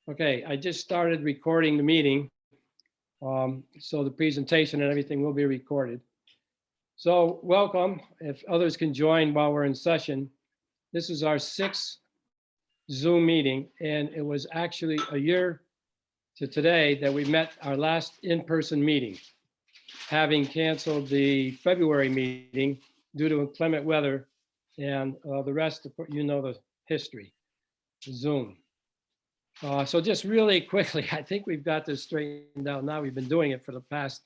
Okay, I just started recording the meeting. So the presentation and everything will be recorded. So welcome, if others can join while we're in session. This is our 6th Zoom meeting, and it was actually a year to today that we met our last in-person meeting, having canceled the February meeting due to inclement weather, and the rest, you know the history, Zoom. So just really quickly, I think we've got this straightened out now. We've been doing it for the past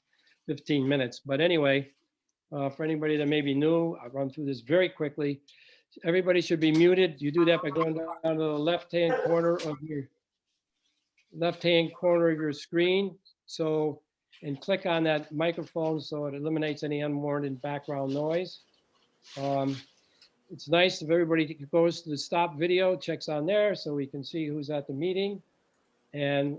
15 minutes. But anyway, for anybody that may be new, I'll run through this very quickly. Everybody should be muted. You do that by going down to the left-hand corner of your screen. So, and click on that microphone so it eliminates any unwarranted background noise. It's nice if everybody goes to the stop video, checks on there so we can see who's at the meeting. And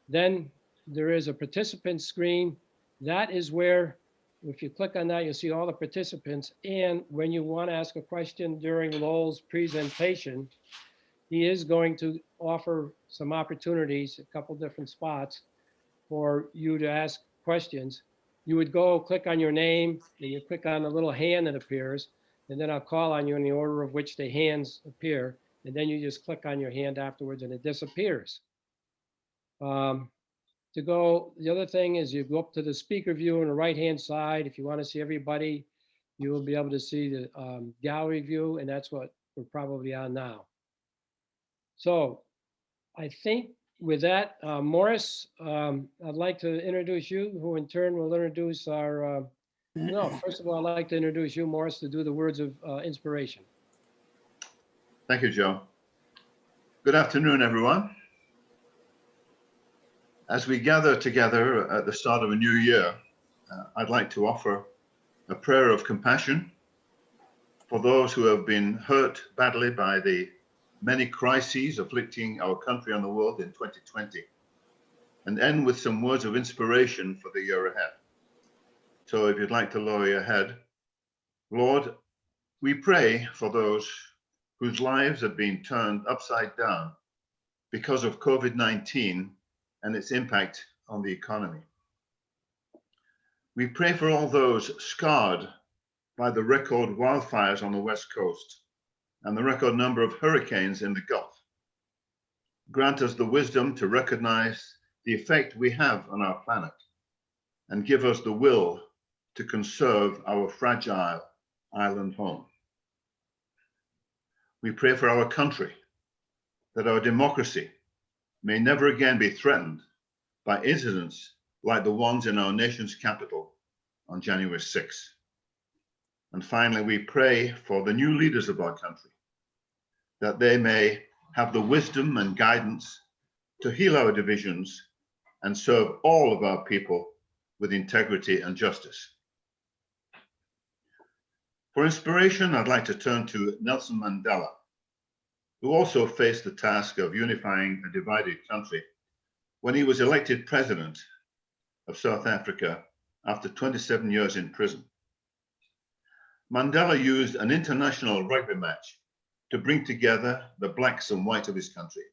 then there is a participant screen. That is where, if you click on that, you'll see all the participants. And when you want to ask a question during Lowell's presentation, he is going to offer some opportunities, a couple different spots for you to ask questions. You would go click on your name, and you click on the little hand that appears, and then I'll call on you in the order of which the hands appear. And then you just click on your hand afterwards and it disappears. The other thing is you go up to the speaker view on the right-hand side. If you want to see everybody, you will be able to see the gallery view, and that's what we're probably on now. So I think with that, Morris, I'd like to introduce you, who in turn will introduce our, no, first of all, I'd like to introduce you, Morris, to do the words of inspiration. Thank you, Joe. Good afternoon, everyone. As we gather together at the start of a new year, I'd like to offer a prayer of compassion for those who have been hurt badly by the many crises afflicting our country and the world in 2020, and end with some words of inspiration for the year ahead. So if you'd like to lower your head, Lord, we pray for those whose lives have been turned upside down because of COVID-19 and its impact on the economy. We pray for all those scarred by the record wildfires on the West Coast and the record number of hurricanes in the Gulf. Grant us the wisdom to recognize the effect we have on our planet and give us the will to conserve our fragile island home. We pray for our country, that our democracy may never again be threatened by incidents like the ones in our nation's capital on January 6th. And finally, we pray for the new leaders of our country, that they may have the wisdom and guidance to heal our divisions and serve all of our people with integrity and justice. For inspiration, I'd like to turn to Nelson Mandela, who also faced the task of unifying a divided country when he was elected president of South Africa after 27 years in prison. Mandela used an international rugby match to bring together the blacks and whites of his country,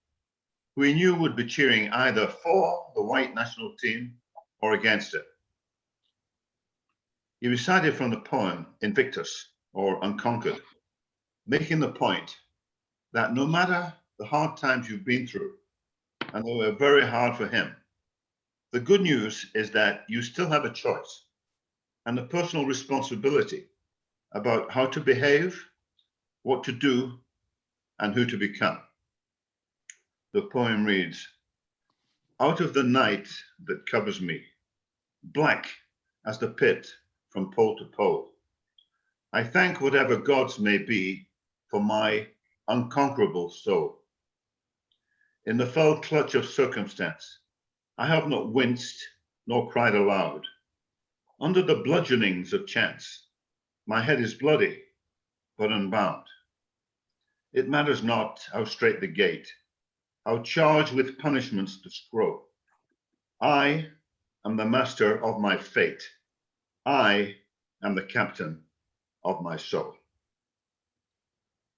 who he knew would be cheering either for the white national team or against it. He recited from the poem Invictus, or Unconquered, making the point that no matter the hard times you've been through, and they were very hard for him, the good news is that you still have a choice and a personal responsibility about how to behave, what to do, and who to become. The poem reads, "Out of the night that covers me, black as the pit from pole to pole, I thank whatever gods may be for my unconquerable soul. In the fell clutch of circumstance, I have not winced nor cried aloud. Under the bludgeonings of chance, my head is bloody, but unbound. It matters not how straight the gate, how charged with punishments the scroll. I am the master of my fate. I am the captain of my soul."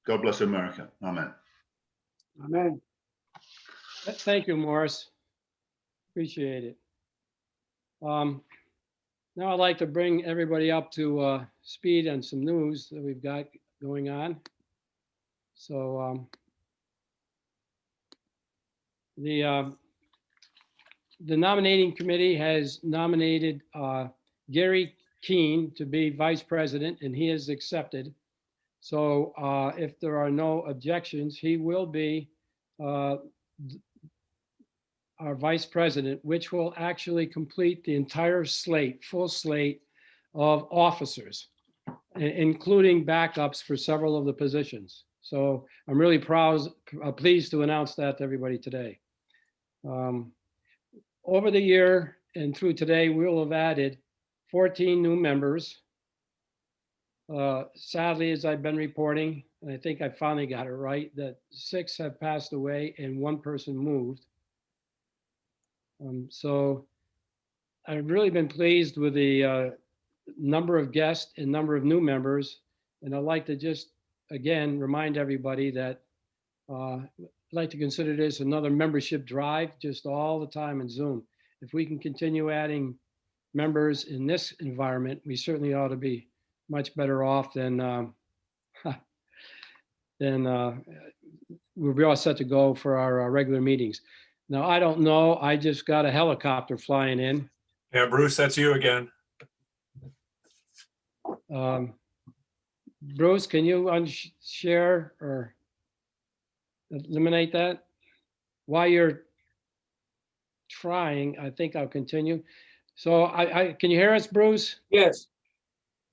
God bless America. Amen. Amen. Thank you, Morris. Appreciate it. Now I'd like to bring everybody up to speed on some news that we've got going on. So the nominating committee has nominated Gary Keene to be vice president, and he has accepted. So if there are no objections, he will be our vice president, which will actually complete the entire slate, full slate of officers, including backups for several of the positions. So I'm really pleased to announce that to everybody today. Over the year and through today, we will have added 14 new members. Sadly, as I've been reporting, and I think I finally got it right, that 6 have passed away and 1 person moved. So I've really been pleased with the number of guests and number of new members. And I'd like to just, again, remind everybody that I'd like to consider this another membership drive, just all the time in Zoom. If we can continue adding members in this environment, we certainly ought to be much better off than we'll be all set to go for our regular meetings. Now, I don't know, I just got a helicopter flying in. Yeah, Bruce, that's you again. Bruce, can you unshare or eliminate that? While you're trying, I think I'll continue. So can you hear us, Bruce? Yes,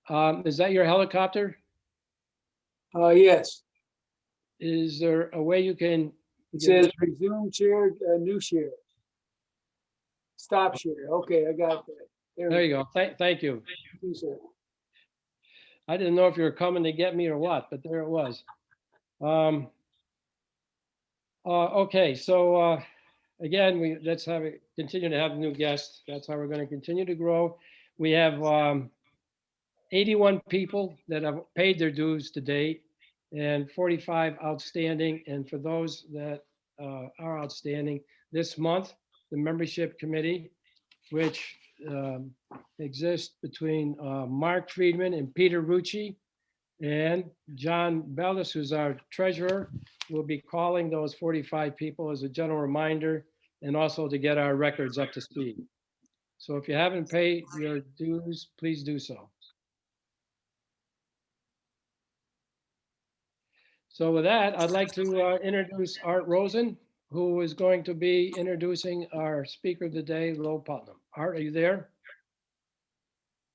Is that your helicopter? yes. Is there a way you can? It says resume share, new share. Stop share. Okay, I got that. There you go. Thank you. Thank you, sir. I didn't know if you were coming to get me or what, but there it was. Okay, so again, let's continue to have new guests. That's how we're going to continue to grow. We have 81 people that have paid their dues to date and 45 outstanding. And for those that are outstanding this month, the membership committee, which exists between Mark Friedman and Peter Rucci and John Bellis, who's our treasurer, will be calling those 45 people as a general reminder and also to get our records up to speed. So if you haven't paid your dues, please do so. So with that, I'd like to introduce Art Rosen, who is going to be introducing our speaker today, Lowell Putnam. Art, are you there?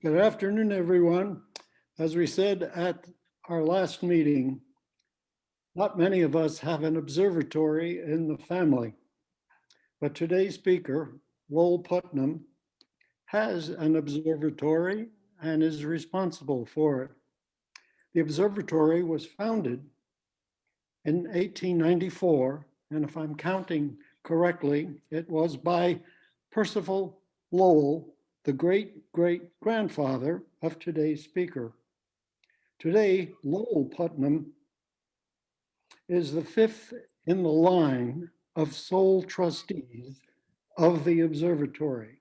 Good afternoon, everyone. As we said at our last meeting, not many of us have an observatory in the family, but today's speaker, Lowell Putnam, has an observatory and is responsible for it. The observatory was founded in 1894, and if I'm counting correctly, it was by Percival Lowell, the great-great-grandfather of today's speaker. Today, Lowell Putnam is the 5th in the line of sole trustees of the observatory.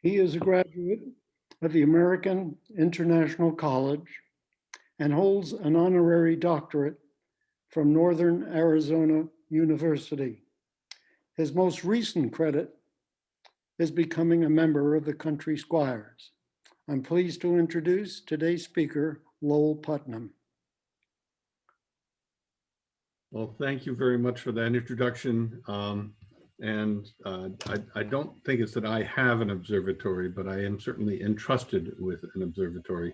He is a graduate of the American International College and holds an honorary doctorate from Northern Arizona University. His most recent credit is becoming a member of the Country Squires. I'm pleased to introduce today's speaker, Lowell Putnam. Well, thank you very much for that introduction. I don't think it's that I have an observatory, but I am certainly entrusted with an observatory.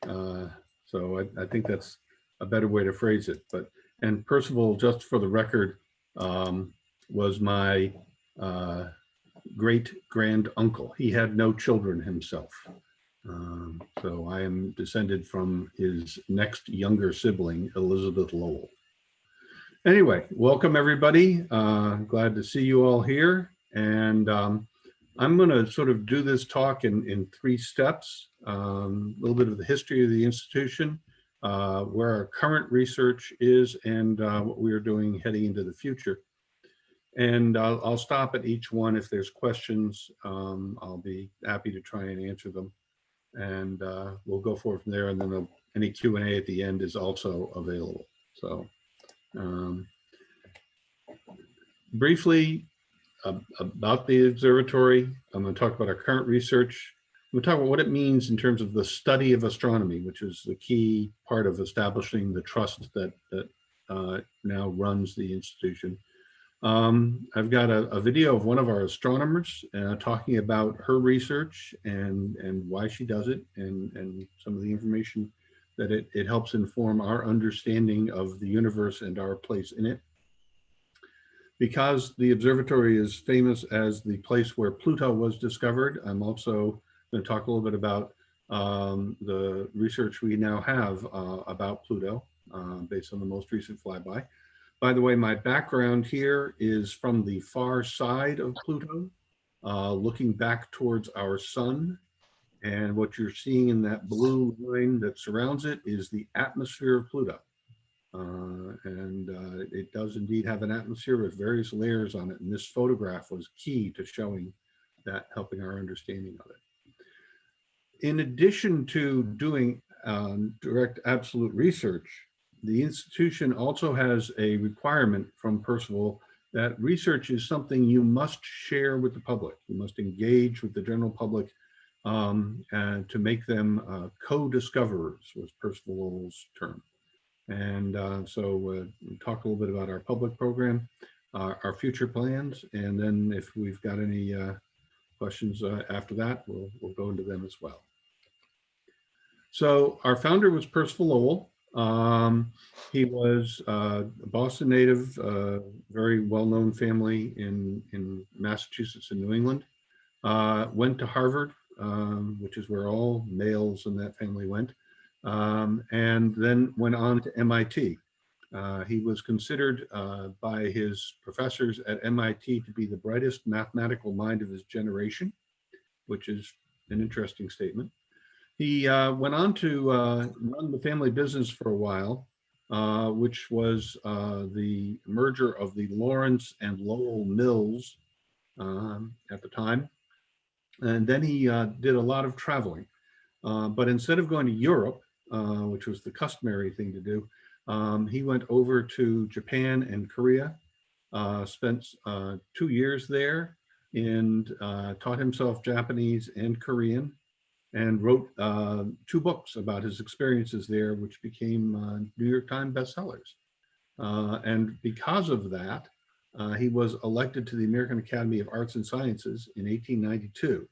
So I think that's a better way to phrase it. And Percival, just for the record, was my great-grand uncle. He had no children himself. So I am descended from his next younger sibling, Elizabeth Lowell. Anyway, welcome everybody. Glad to see you all here. And I'm going to sort of do this talk in 3 steps. A little bit of the history of the institution, where our current research is, and what we are doing heading into the future. And I'll stop at each one. If there's questions, I'll be happy to try and answer them. And we'll go forward from there. And then any Q&A at the end is also available. So briefly about the observatory, I'm going to talk about our current research. We'll talk about what it means in terms of the study of astronomy, which is the key part of establishing the trust that now runs the institution. I've got a video of one of our astronomers talking about her research and why she does it, and some of the information that it helps inform our understanding of the universe and our place in it. Because the observatory is famous as the place where Pluto was discovered, I'm also going to talk a little bit about the research we now have about Pluto based on the most recent flyby. By the way, my background here is from the far side of Pluto, looking back towards our sun. And what you're seeing in that blue line that surrounds it is the atmosphere of Pluto. It does indeed have an atmosphere with various layers on it. And this photograph was key to showing that, helping our understanding of it. In addition to doing direct absolute research, the institution also has a requirement from Percival that research is something you must share with the public. You must engage with the general public and to make them co-discoverers, was Percival Lowell's term. And so we'll talk a little bit about our public program, our future plans, and then if we've got any questions after that, we'll go into them as well. So our founder was Percival Lowell. He was a Boston native, very well-known family in Massachusetts and New England. Went to Harvard, which is where all males in that family went, and then went on to MIT. He was considered by his professors at MIT to be the brightest mathematical mind of his generation, which is an interesting statement. He went on to run the family business for a while, which was the merger of the Lawrence and Lowell Mills at the time. And then he did a lot of traveling. But instead of going to Europe, which was the customary thing to do, he went over to Japan and Korea, spent 2 years there, and taught himself Japanese and Korean, and wrote 2 books about his experiences there, which became New York Times bestsellers. And because of that, he was elected to the American Academy of Arts and Sciences in 1892,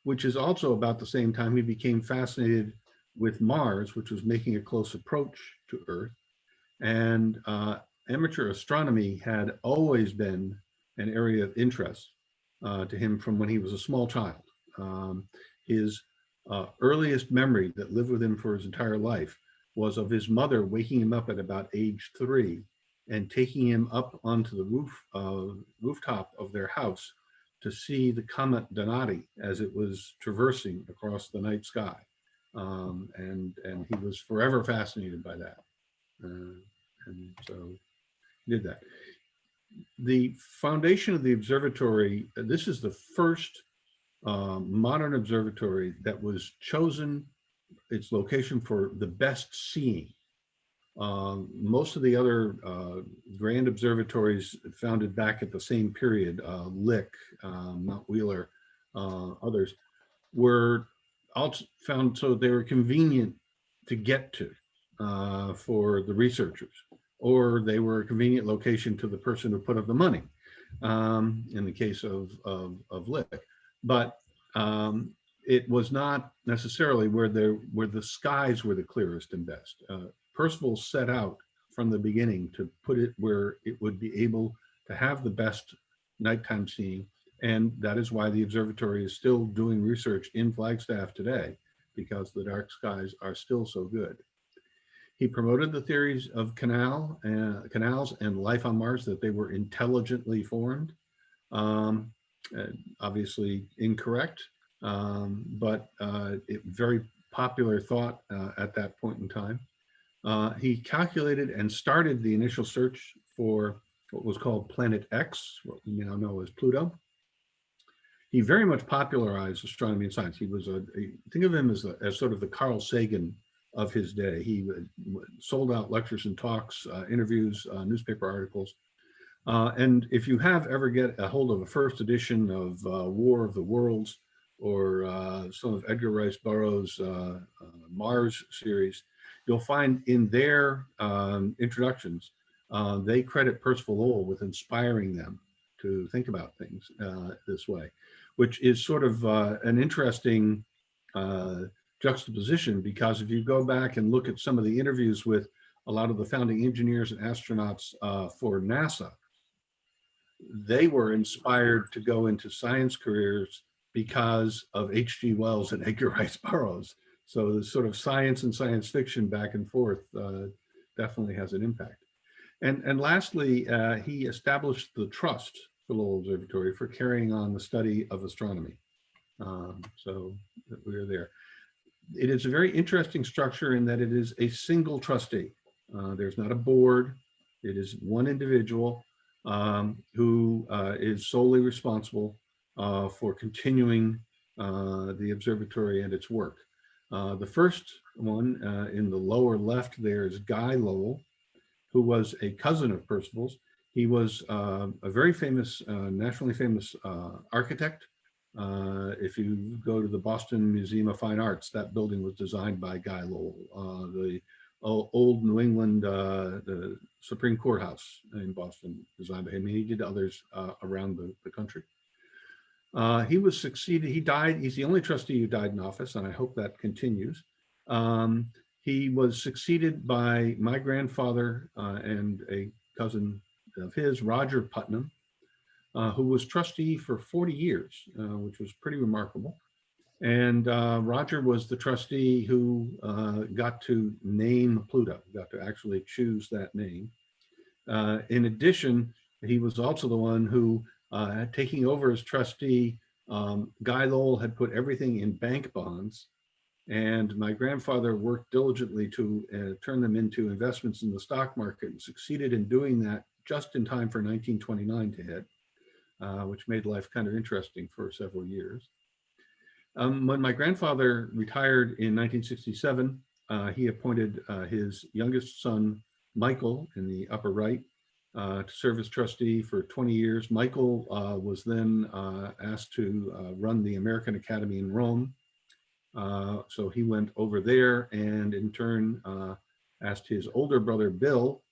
which is also about the same time he became fascinated with Mars, which was making a close approach to Earth. And amateur astronomy had always been an area of interest to him from when he was a small child. His earliest memory that lived with him for his entire life was of his mother waking him up at about age 3 and taking him up onto the rooftop of their house to see the comet Donati as it was traversing across the night sky. And he was forever fascinated by that. And so he did that. The foundation of the observatory, this is the first modern observatory that was chosen its location for the best seeing. Most of the other grand observatories founded back at the same period, Lick, Mount Wheeler, others, were also found so they were convenient to get to for the researchers, or they were a convenient location to the person who put up the money, in the case of Lick. But it was not necessarily where the skies were the clearest and best. Percival set out from the beginning to put it where it would be able to have the best nighttime seeing, and that is why the observatory is still doing research in Flagstaff today, because the dark skies are still so good. He promoted the theories of canals and life on Mars, that they were intelligently formed. Obviously incorrect, but very popular thought at that point in time. He calculated and started the initial search for what was called Planet X, what we now know as Pluto. He very much popularized astronomy and science. He was think of him as sort of the Carl Sagan of his day. He sold out lectures and talks, interviews, newspaper articles. And if you have ever get a hold of a first edition of War of the Worlds or some of Edgar Rice Burroughs' Mars series, you'll find in their introductions, they credit Percival Lowell with inspiring them to think about things this way, which is sort of an interesting juxtaposition, because if you go back and look at some of the interviews with a lot of the founding engineers and astronauts for NASA, they were inspired to go into science careers because of H.G. Wells and Edgar Rice Burroughs. So the sort of science and science fiction back and forth definitely has an impact. And lastly, he established the trust for Lowell Observatory for carrying on the study of astronomy. So we're there. It is a very interesting structure in that it is a single trustee. There's not a board. It is one individual who is solely responsible for continuing the observatory and its work. The first one in the lower left there is Guy Lowell, who was a cousin of Percival's. He was a very famous, nationally famous architect. If you go to the Boston Museum of Fine Arts, that building was designed by Guy Lowell. The old New England, the Supreme Courthouse in Boston, designed by him. He did others around the country. He was succeeded, he died, he's the only trustee who died in office, and I hope that continues. He was succeeded by my grandfather and a cousin of his, Roger Putnam, who was trustee for 40 years, which was pretty remarkable. And Roger was the trustee who got to name Pluto, got to actually choose that name. In addition, he was also the one who, taking over as trustee, Guy Lowell had put everything in bank bonds, and my grandfather worked diligently to turn them into investments in the stock market and succeeded in doing that just in time for 1929 to hit, which made life kind of interesting for several years. When my grandfather retired in 1967, he appointed his youngest son, Michael, in the upper right, to serve as trustee for 20 years. Michael was then asked to run the American Academy in Rome. So he went over there and in turn asked his older brother, Bill,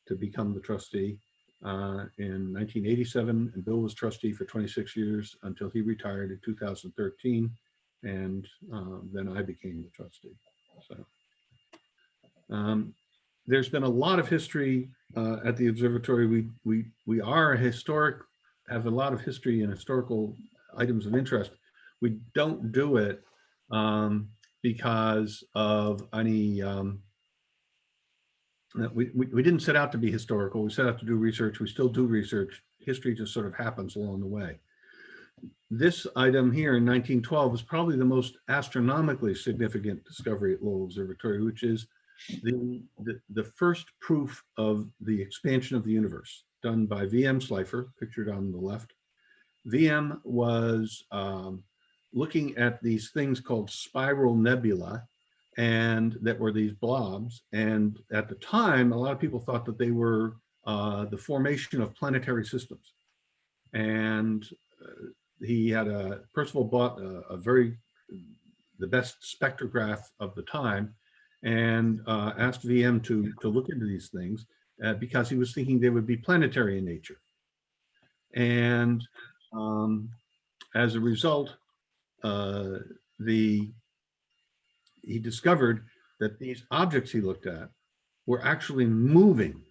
to become the trustee in 1987. And Bill was trustee for 26 years until he retired in 2013. And then I became the trustee. So there's been a lot of history at the observatory. We are a historic, have a lot of history and historical items of interest. We don't do it because of any, we didn't set out to be historical. We set out to do research. We still do research. History just sort of happens along the way. This item here in 1912 was probably the most astronomically significant discovery at Lowell Observatory, which is the first proof of the expansion of the universe done by V.M. Slipher, pictured on the left. V.M. was looking at these things called spiral nebula, and that were these blobs. And at the time, a lot of people thought that they were the formation of planetary systems. And he had Percival bought the best spectrograph of the time, and asked VM to look into these things because he was thinking they would be planetary in nature. And as a result, he discovered that these objects he looked at were actually moving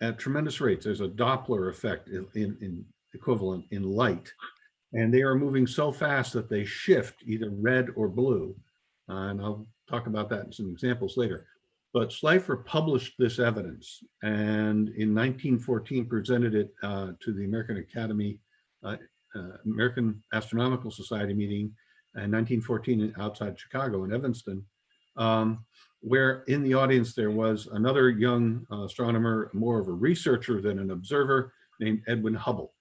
at tremendous rates. There's a Doppler effect in equivalent in light. And they are moving so fast that they shift either red or blue. And I'll talk about that in some examples later. But Slipher published this evidence and in 1914 presented it to the American Academy, American Astronomical Society meeting in 1914 outside Chicago in Evanston, where in the audience there was another young astronomer, more of a researcher than an observer, named Edwin Hubble.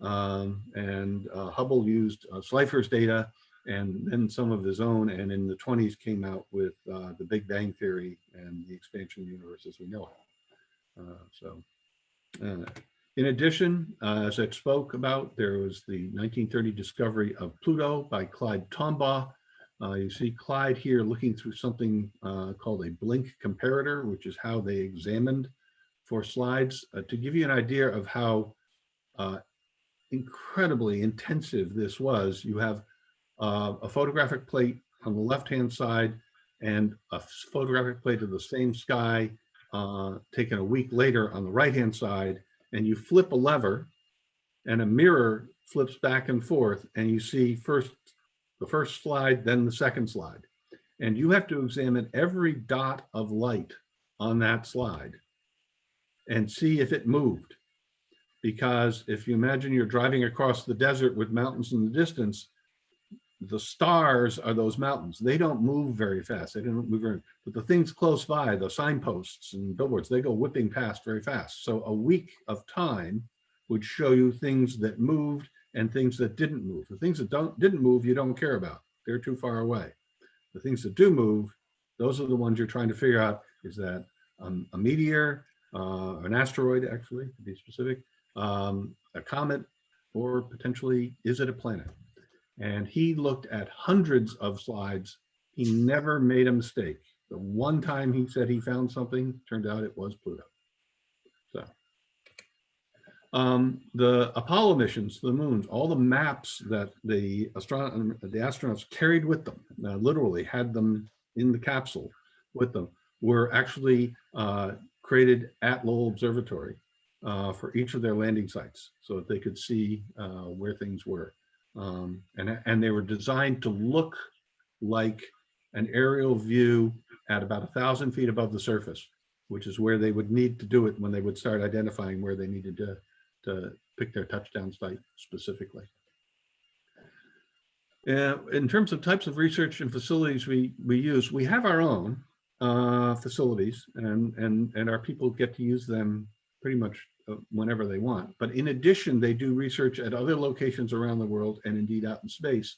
And Hubble used Slipher's data and then some of his own, and in the 20s came out with the Big Bang Theory and the expansion of the universe as we know it. In addition, as I spoke about, there was the 1930 discovery of Pluto by Clyde Tombaugh. You see Clyde here looking through something called a blink comparator, which is how they examined for slides. To give you an idea of how incredibly intensive this was, you have a photographic plate on the left-hand side and a photographic plate of the same sky taken a week later on the right-hand side, and you flip a lever and a mirror flips back and forth, and you see first the first slide, then the second slide. And you have to examine every dot of light on that slide and see if it moved. Because if you imagine you're driving across the desert with mountains in the distance, the stars are those mountains. They don't move very fast. They don't move very, but the things close by, the signposts and billboards, they go whipping past very fast. So a week of time would show you things that moved and things that didn't move. The things that didn't move, you don't care about. They're too far away. The things that do move, those are the ones you're trying to figure out. Is that a meteor, an asteroid, actually, to be specific, a comet, or potentially, is it a planet? And he looked at hundreds of slides. He never made a mistake. The one time he said he found something, turned out it was Pluto. So the Apollo missions, the moons, all the maps that the astronauts carried with them, literally had them in the capsule with them, were actually created at Lowell Observatory for each of their landing sites so that they could see where things were. And they were designed to look like an aerial view at about 1,000 feet above the surface, which is where they would need to do it when they would start identifying where they needed to pick their touchdown site specifically. In terms of types of research and facilities we use, we have our own facilities, and our people get to use them pretty much whenever they want. But in addition, they do research at other locations around the world and indeed out in space.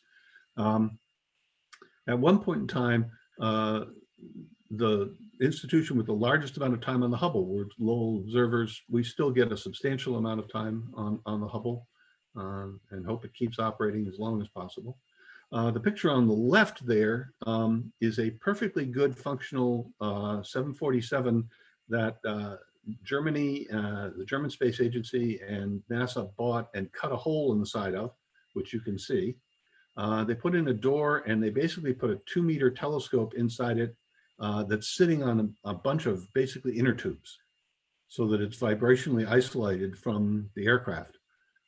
At one point in time, the institution with the largest amount of time on the Hubble were Lowell observers. We still get a substantial amount of time on the Hubble and hope it keeps operating as long as possible. The picture on the left there is a perfectly good functional 747 that Germany, the German Space Agency and NASA bought and cut a hole in the side of, which you can see. They put in a door and they basically put a 2-meter telescope inside it that's sitting on a bunch of basically inner tubes so that it's vibrationally isolated from the aircraft.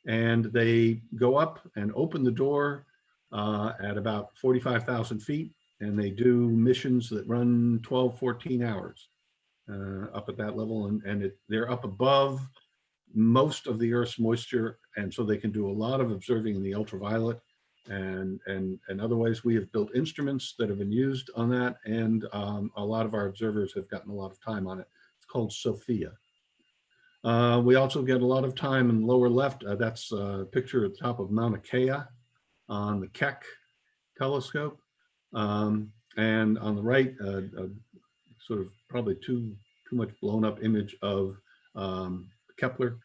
And they go up and open the door at about 45,000 feet, and they do missions that run 12, 14 hours. Up at that level, and they're up above most of the Earth's moisture, and so they can do a lot of observing in the ultraviolet and other ways. We have built instruments that have been used on that, and a lot of our observers have gotten a lot of time on it. It's called SOFIA. We also get a lot of time in the lower left. That's a picture at the top of Mauna Kea on the Keck telescope, and on the right, sort of probably too much blown up image of Kepler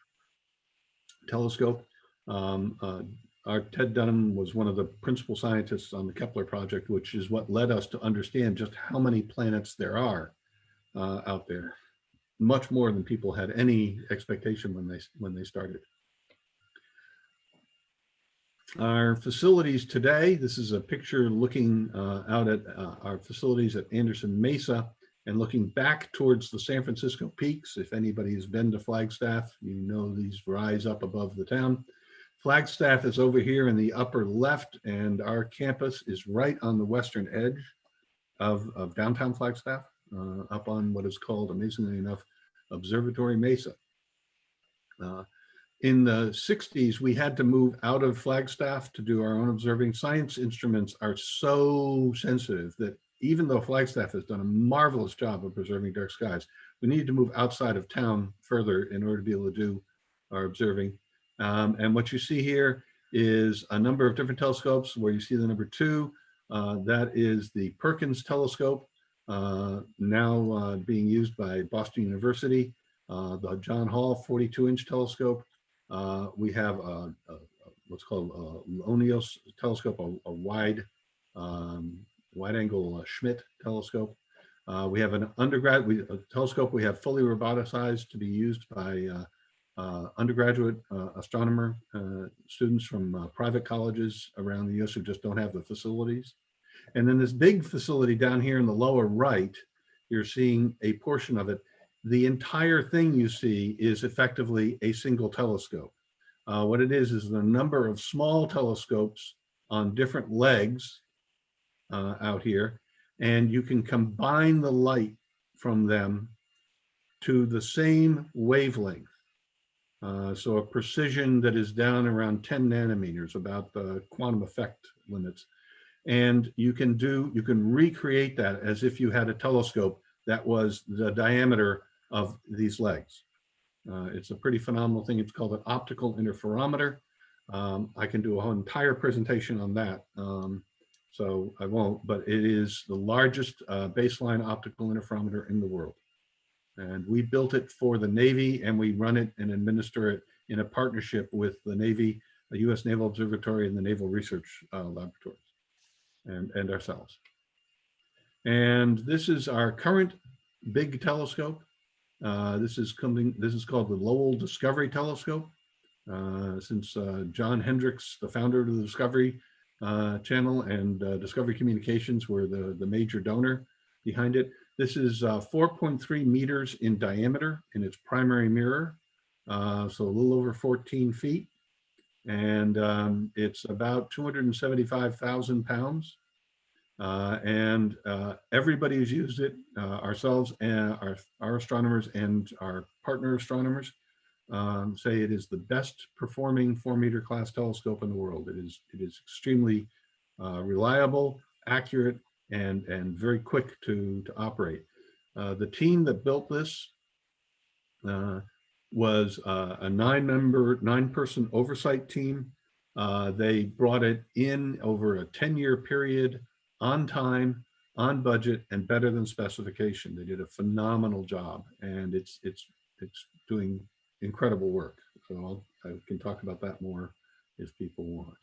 telescope. Our Ted Dunham was one of the principal scientists on the Kepler project, which is what led us to understand just how many planets there are out there. Much more than people had any expectation when they started. Our facilities today, this is a picture looking out at our facilities at Anderson Mesa and looking back towards the San Francisco peaks. If anybody has been to Flagstaff, you know these rise up above the town. Flagstaff is over here in the upper left, and our campus is right on the western edge of downtown Flagstaff, up on what is called, amazingly enough, Observatory Mesa. In the 60s, we had to move out of Flagstaff to do our own observing. Science instruments are so sensitive that even though Flagstaff has done a marvelous job of preserving dark skies, we needed to move outside of town further in order to be able to do are observing. And what you see here is a number of different telescopes. Where you see the number 2, that is the Perkins telescope, now being used by Boston University. The John Hall 42-inch telescope. We have what's called a Lonios telescope, a wide angle Schmidt telescope. We have an a telescope we have fully roboticized to be used by undergraduate astronomer students from private colleges around the US who just don't have the facilities. And then this big facility down here in the lower right, you're seeing a portion of it. The entire thing you see is effectively a single telescope. What it is the number of small telescopes on different legs out here, and you can combine the light from them to the same wavelength. So a precision that is down around 10 nanometers, about the quantum effect limits. And you can recreate that as if you had a telescope that was the diameter of these legs. It's a pretty phenomenal thing. It's called an optical interferometer. I can do a whole entire presentation on that. So I won't, but it is the largest baseline optical interferometer in the world. And we built it for the Navy, and we run it and administer it in a partnership with the Navy, the U.S. Naval Observatory, and the Naval Research Laboratories, and ourselves. And this is our current big telescope. This is called the Lowell Discovery Telescope. Since John Hendricks, the founder of the Discovery Channel, and Discovery Communications were the major donor behind it. This is 4.3 meters in diameter in its primary mirror, so a little over 14 feet. And it's about 275,000 pounds. And everybody who's used it, ourselves and our astronomers and our partner astronomers, say it is the best performing 4-meter class telescope in the world. It is extremely reliable, accurate, and very quick to operate. The team that built this was a 9-person oversight team. They brought it in over a 10-year period, on time, on budget, and better than specification. They did a phenomenal job, and it's doing incredible work. So I can talk about that more if people want.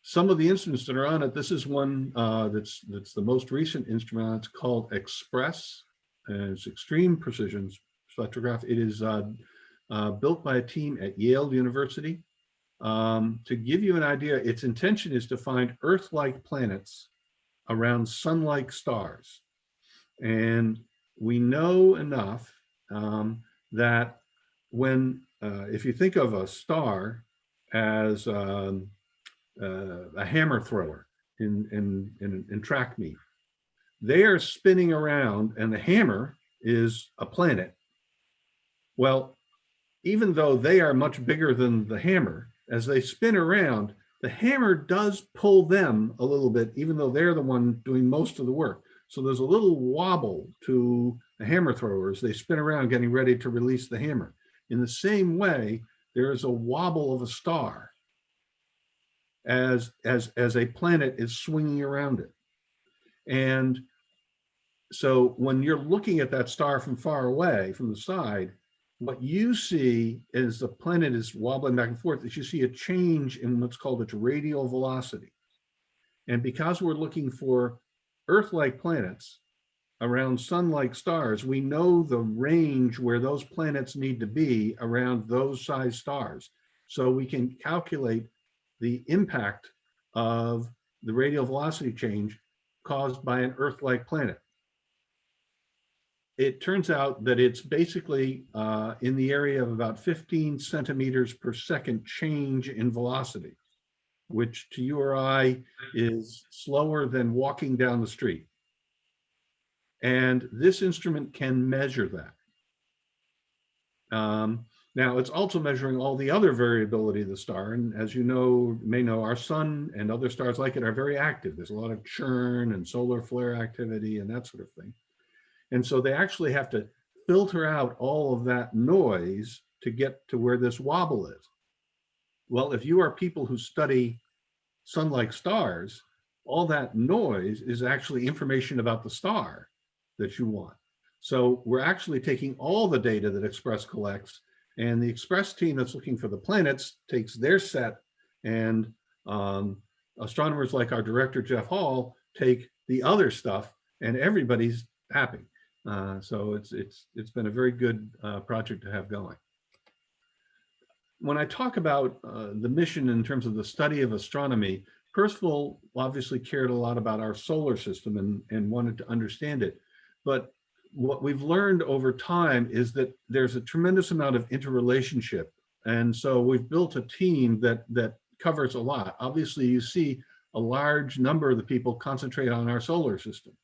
Some of the instruments that are on it, this is one that's the most recent instrument. It's called Express, and it's extreme precision spectrograph. It is built by a team at Yale University. To give you an idea, its intention is to find Earth-like planets around sun-like stars. And we know enough that when, if you think of a star as a hammer thrower in track meet, they are spinning around and the hammer is a planet. Well, even though they are much bigger than the hammer, as they spin around, the hammer does pull them a little bit, even though they're the one doing most of the work. So there's a little wobble to the hammer throwers. They spin around getting ready to release the hammer. In the same way, there is a wobble of a star as a planet is swinging around it. And so when you're looking at that star from far away, from the side, what you see as the planet is wobbling back and forth is you see a change in what's called its radial velocity. And because we're looking for Earth-like planets around sun-like stars, we know the range where those planets need to be around those size stars. So we can calculate the impact of the radial velocity change caused by an Earth-like planet. It turns out that it's basically in the area of about 15 centimeters per second change in velocity, which to you or I is slower than walking down the street. And this instrument can measure that. Now it's also measuring all the other variability of the star. And as you may know, our sun and other stars like it are very active. There's a lot of churn and solar flare activity and that sort of thing. And so they actually have to filter out all of that noise to get to where this wobble is. Well, if you are people who study sun-like stars, all that noise is actually information about the star that you want. So we're actually taking all the data that Express collects, and the Express team that's looking for the planets takes their set, and astronomers like our director, Jeff Hall, take the other stuff, and everybody's happy. So it's been a very good project to have going. When I talk about the mission in terms of the study of astronomy, Percival obviously cared a lot about our solar system and wanted to understand it. But what we've learned over time is that there's a tremendous amount of interrelationship. And so we've built a team that covers a lot. Obviously, you see a large number of the people concentrate on our solar system.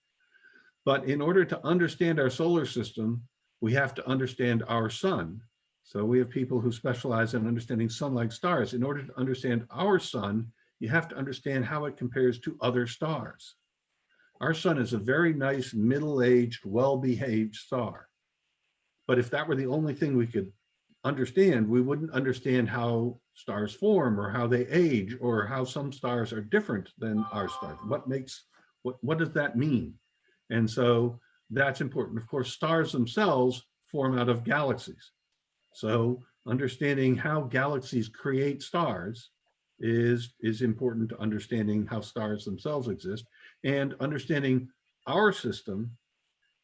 But in order to understand our solar system, we have to understand our sun. So we have people who specialize in understanding sun-like stars. In order to understand our sun, you have to understand how it compares to other stars. Our sun is a very nice, middle-aged, well-behaved star. But if that were the only thing we could understand, we wouldn't understand how stars form or how they age or how some stars are different than our stars. What does that mean? And so that's important. Of course, stars themselves form out of galaxies. So understanding how galaxies create stars is important to understanding how stars themselves exist, and understanding our system.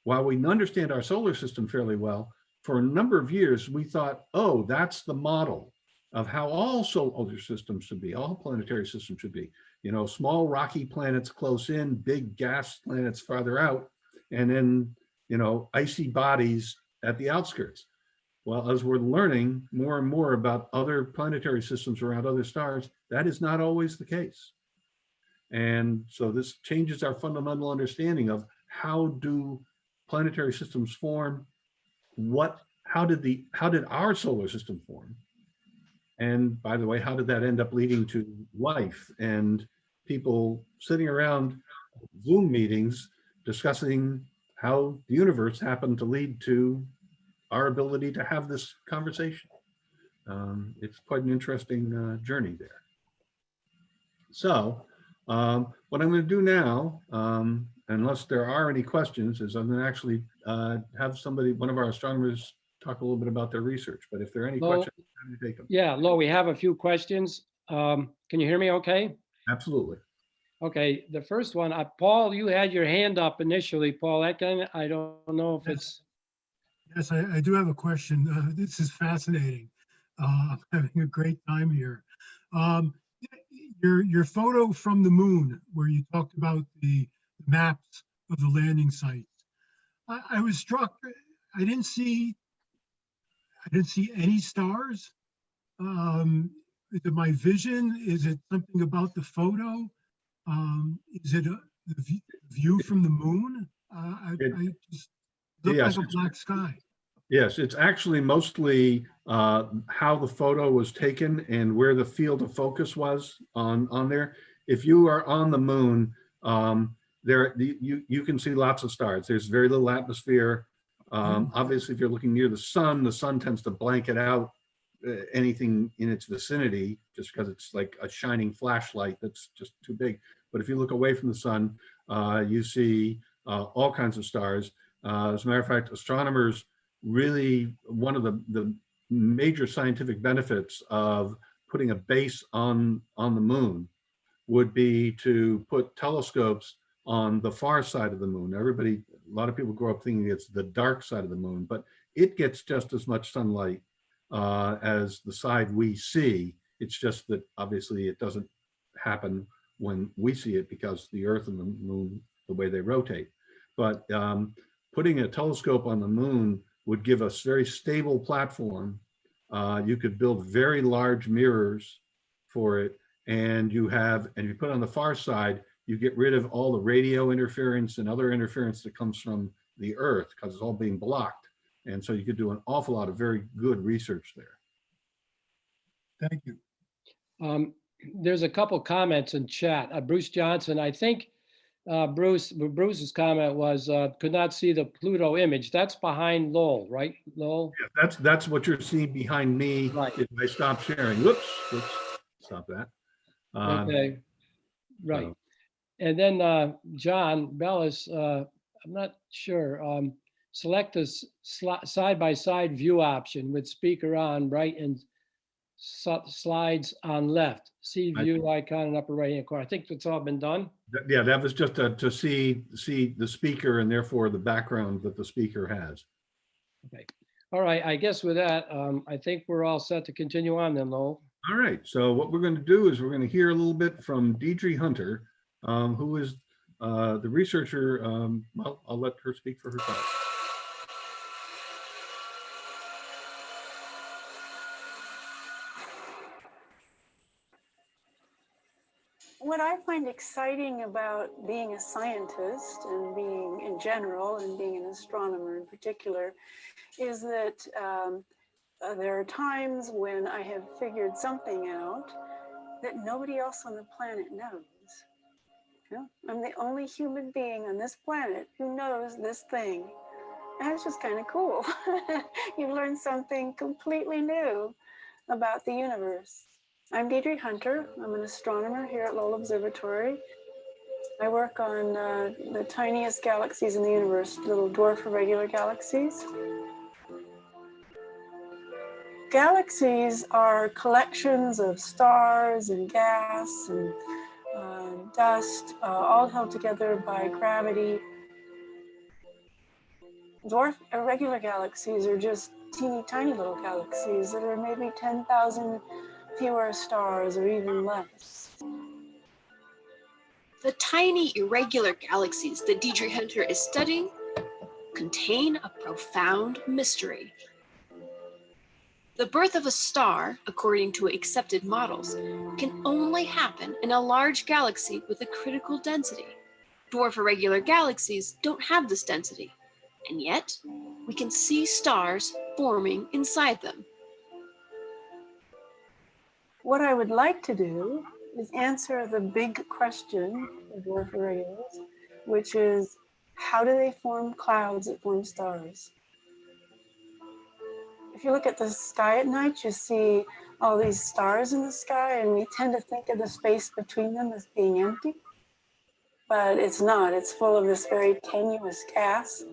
While we understand our solar system fairly well, for a number of years, we thought, oh, that's the model of how all solar systems should be, all planetary systems should be. You know, small rocky planets close in, big gas planets farther out, and then, you know, icy bodies at the outskirts. Well, as we're learning more and more about other planetary systems around other stars, that is not always the case. And so this changes our fundamental understanding of how do planetary systems form, how did our solar system form? And by the way, how did that end up leading to life and people sitting around Zoom meetings discussing how the universe happened to lead to our ability to have this conversation. It's quite an interesting journey there. So what I'm going to do now, unless there are any questions, is I'm going to actually have one of our astronomers talk a little bit about their research. But if there are any questions, I'm going to take them. Yeah, Lo, we have a few questions. Can you hear me okay? Absolutely. Okay, the first one, Paul, you had your hand up initially. Paul Etkin, I don't know if it's... Yes, I do have a question. This is fascinating. I'm having a great time here. Your photo from the moon, where you talked about the maps of the landing sites. I was struck. I didn't see any stars. Is it my vision? Is it something about the photo? Is it the view from the moon? I just looked Yes, like a black sky. Yes, it's actually mostly how the photo was taken and where the field of focus was on there. If you are on the moon, you can see lots of stars. There's very little atmosphere. Obviously, if you're looking near the sun tends to blanket out anything in its vicinity just because it's like a shining flashlight that's just too big. But if you look away from the sun, you see all kinds of stars. As a matter of fact, astronomers really, one of the major scientific benefits of putting a base on the moon would be to put telescopes on the far side of the moon. A lot of people grow up thinking it's the dark side of the moon, but it gets just as much sunlight as the side we see. It's just that obviously it doesn't happen when we see it because the Earth and the moon, the way they rotate. But putting a telescope on the moon would give us very stable platform. You could build very large mirrors for it, and you put on the far side, you get rid of all the radio interference and other interference that comes from the Earth because it's all being blocked. And so you could do an awful lot of very good research there. Thank you. There's a couple comments in chat. Bruce Johnson, I think Bruce's comment was, could not see the Pluto image. That's behind Lowell, right, Lowell? Yeah, that's what you're seeing behind me. Right. If I stop sharing, whoops, stop that. Okay, right. so- And then John Bellis, I'm not sure, select the side-by-side view option with speaker on right and slides on left. See view icon in upper right-hand corner. I think that's all been done. Yeah, that was just to see the speaker and therefore the background that the speaker has. Okay. All right, I guess with that, I think we're all set to continue on then, Lowell. All right, so what we're going to do is we're going to hear a little bit from Deidre Hunter, who is the researcher. Well, I'll let her speak for herself. What I find exciting about being a scientist and being in general and being an astronomer in particular is that there are times when I have figured something out that nobody else on the planet knows. You know, I'm the only human being on this planet who knows this thing. And it's just kind of cool. You learn something completely new about the universe. I'm Deidre Hunter. I'm an astronomer here at Lowell Observatory. I work on the tiniest galaxies in the universe, little dwarf irregular galaxies. Galaxies are collections of stars and gas and dust, all held together by gravity. Dwarf irregular galaxies are just teeny tiny little galaxies that are maybe 10,000 fewer stars or even less. The tiny irregular galaxies that Deidre Hunter is studying contain a profound mystery. The birth of a star, according to accepted models, can only happen in a large galaxy with a critical density. Dwarf irregular galaxies don't have this density, and yet we can see stars forming inside them. What I would like to do is answer the big question of dwarf irregulars, which is, how do they form clouds that form stars? If you look at the sky at night, you see all these stars in the sky, and we tend to think of the space between them as being empty. But it's not. It's full of this very tenuous gas.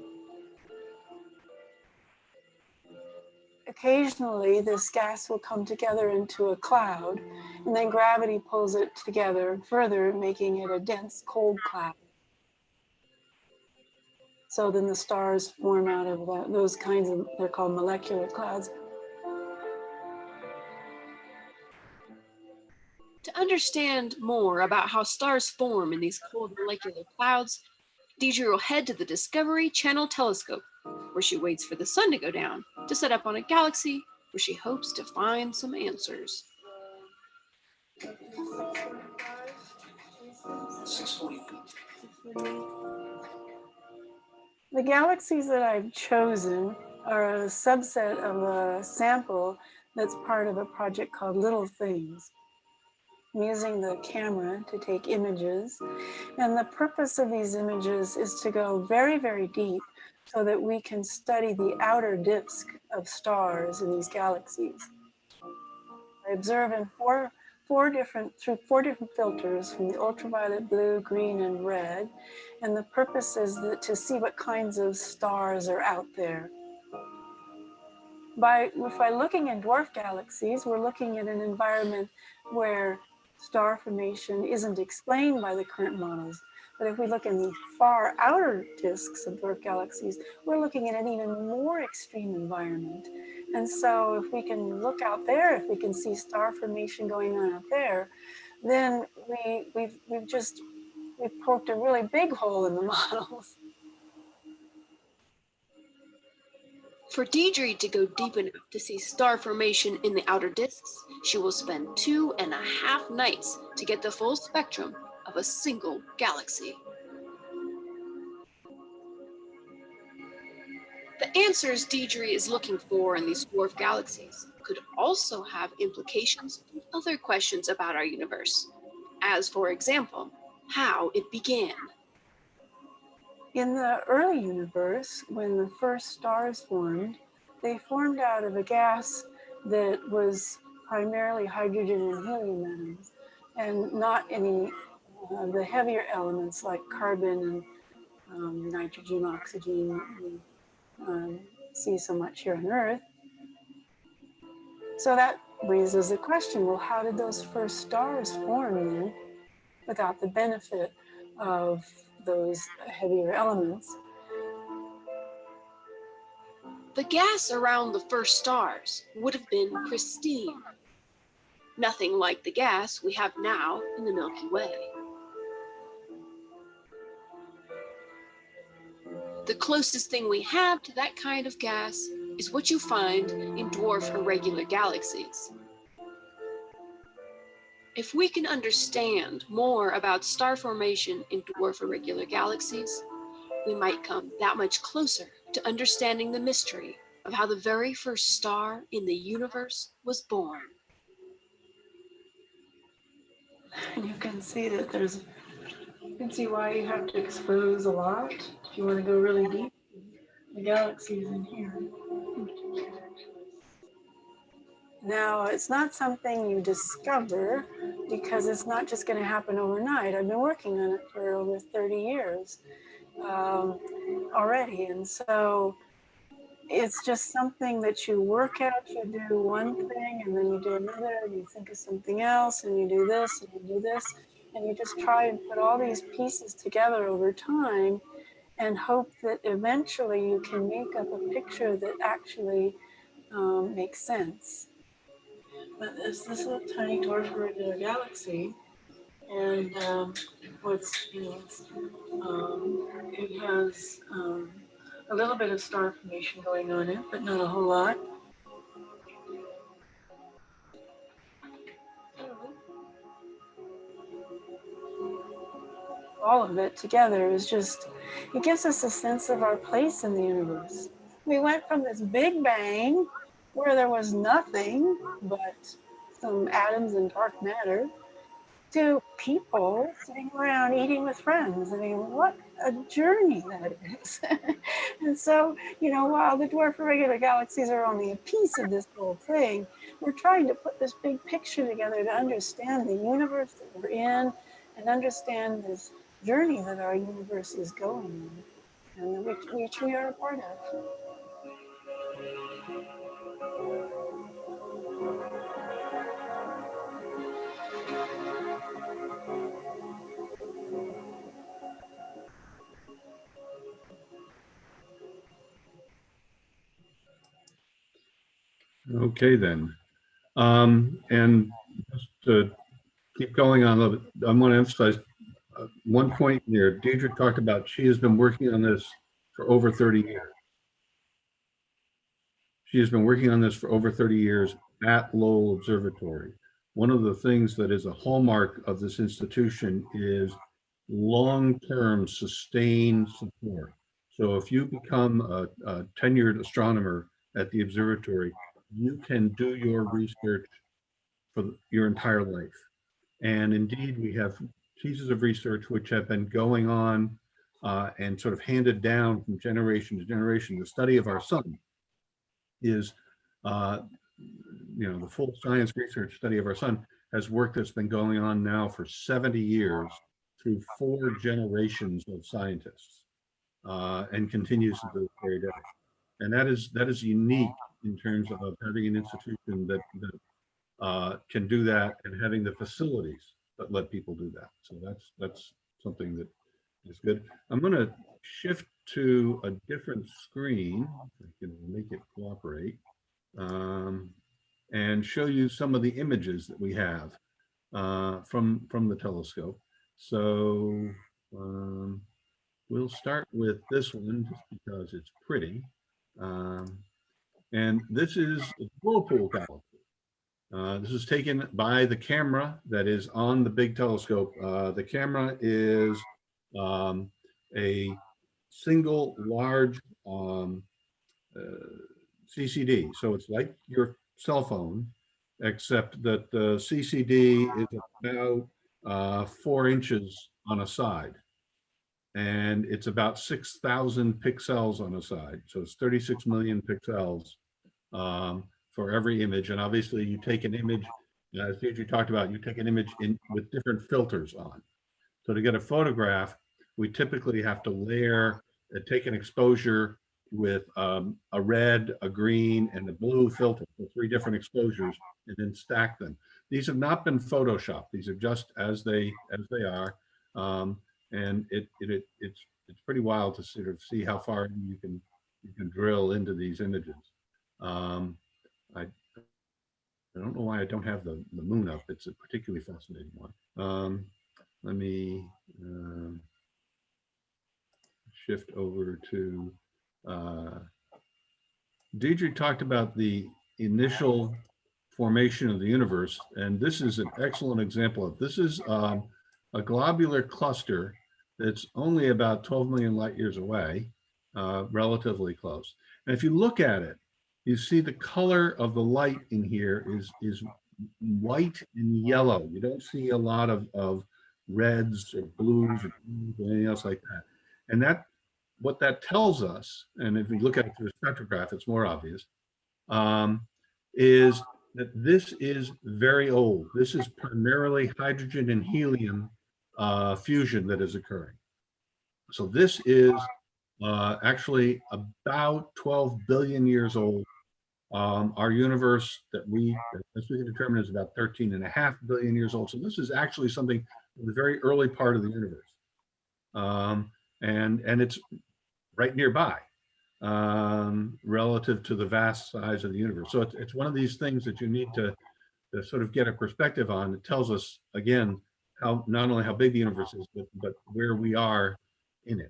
Occasionally, this gas will come together into a cloud, and then gravity pulls it together further, making it a dense, cold cloud. So then the stars form out of those kinds of, they're called molecular clouds. To understand more about how stars form in these cold molecular clouds, Deidre will head to the Discovery Channel telescope, where she waits for the sun to go down to set up on a galaxy where she hopes to find some answers. 6:40. The galaxies that I've chosen are a subset of a sample that's part of a project called Little Things. I'm using the camera to take images, and the purpose of these images is to go very, very deep so that we can study the outer disk of stars in these galaxies. I observe in through four different filters, from the ultraviolet, blue, green, and red. And the purpose is to see what kinds of stars are out there. By looking in dwarf galaxies, we're looking at an environment where star formation isn't explained by the current models. But if we look in the far outer disks of dwarf galaxies, we're looking at an even more extreme environment. And so if we can look out there, if we can see star formation going on out there, then we've poked a really big hole in the models. For Deidre to go deep enough to see star formation in the outer disks, she will spend 2.5 nights to get the full spectrum of a single galaxy. The answers Deidre is looking for in these dwarf galaxies could also have implications for other questions about our universe, as, for example, how it began. In the early universe, when the first stars formed, they formed out of a gas that was primarily hydrogen and helium atoms, and not any of the heavier elements like carbon and nitrogen, oxygen that we see so much here on Earth. So that raises the question, well, how did those first stars form then without the benefit of those heavier elements? The gas around the first stars would have been pristine, nothing like the gas we have now in the Milky Way. The closest thing we have to that kind of gas is what you find in dwarf irregular galaxies. If we can understand more about star formation in dwarf irregular galaxies, we might come that much closer to understanding the mystery of how the very first star in the universe was born. And you can see that you can see why you have to expose a lot if you want to go really deep. The galaxies in here. Now, it's not something you discover because it's not just going to happen overnight. I've been working on it for over 30 years already. And so it's just something that you work out. You do one thing and then you do another, and you think of something else, and you do this and you do this. And you just try and put all these pieces together over time and hope that eventually you can make up a picture that actually makes sense. But it's this little tiny dwarf irregular galaxy, and it has a little bit of star formation going on it, but not a whole lot. All of it together is just, it gives us a sense of our place in the universe. We went from this big bang where there was nothing but some atoms and dark matter to people sitting around eating with friends. I mean, what a journey that is. And so, while the dwarf irregular galaxies are only a piece of this whole thing, we're trying to put this big picture together to understand the universe that we're in and understand this journey that our universe is going on and which we are a part of. Okay, then. And just to keep going on, I want to emphasize one point here. Deidre talked about she has been working on this for over 30 years. She has been working on this for over 30 years at Lowell Observatory. One of the things that is a hallmark of this institution is long-term sustained support. So if you become a tenured astronomer at the observatory, you can do your research for your entire life. And indeed, we have pieces of research which have been going on and sort of handed down from generation to generation. The study of our sun is, the full science research study of our sun has work that's been going on now for 70 years through 4 generations of scientists and continues to this very day. And that is unique in terms of having an institution that can do that and having the facilities that let people do that. So that's something that is good. I'm going to shift to a different screen. I can make it cooperate and show you some of the images that we have from the telescope. So we'll start with this one just because it's pretty. And this is the Whirlpool Galaxy. This is taken by the camera that is on the big telescope. The camera is a single large CCD. So it's like your cell phone, except that the CCD is about 4 inches on a side. and it's about 6,000 pixels on a side. So it's 36 million pixels for every image. And obviously you take an image, as Deirdre talked about, you take an image in with different filters on. So to get a photograph, we typically have to layer, take an exposure with a red, a green, and a blue filter, so 3 different exposures, and then stack them. These have not been photoshopped. These are just as they are, and it's pretty wild to sort of see how far you can drill into these images. I don't know why I don't have the moon up. It's a particularly fascinating one. Let me shift over to Deirdre talked about the initial formation of the universe, and this is an excellent example of this. Is a globular cluster that's only about 12 million light years away, relatively close. And if you look at it, you see the color of the light in here is white and yellow. You don't see a lot of reds or blues or anything else like that. And what that tells us, and if we look at it through a spectrograph, it's more obvious, is that this is very old. This is primarily hydrogen and helium fusion that is occurring. So this is actually about 12 billion years old. Our universe that as we can determine, is about 13.5 billion years old. So this is actually something in the very early part of the universe. And it's right nearby relative to the vast size of the universe. So it's one of these things that you need to sort of get a perspective on. It tells us, again, how not only how big the universe is, but where we are in it.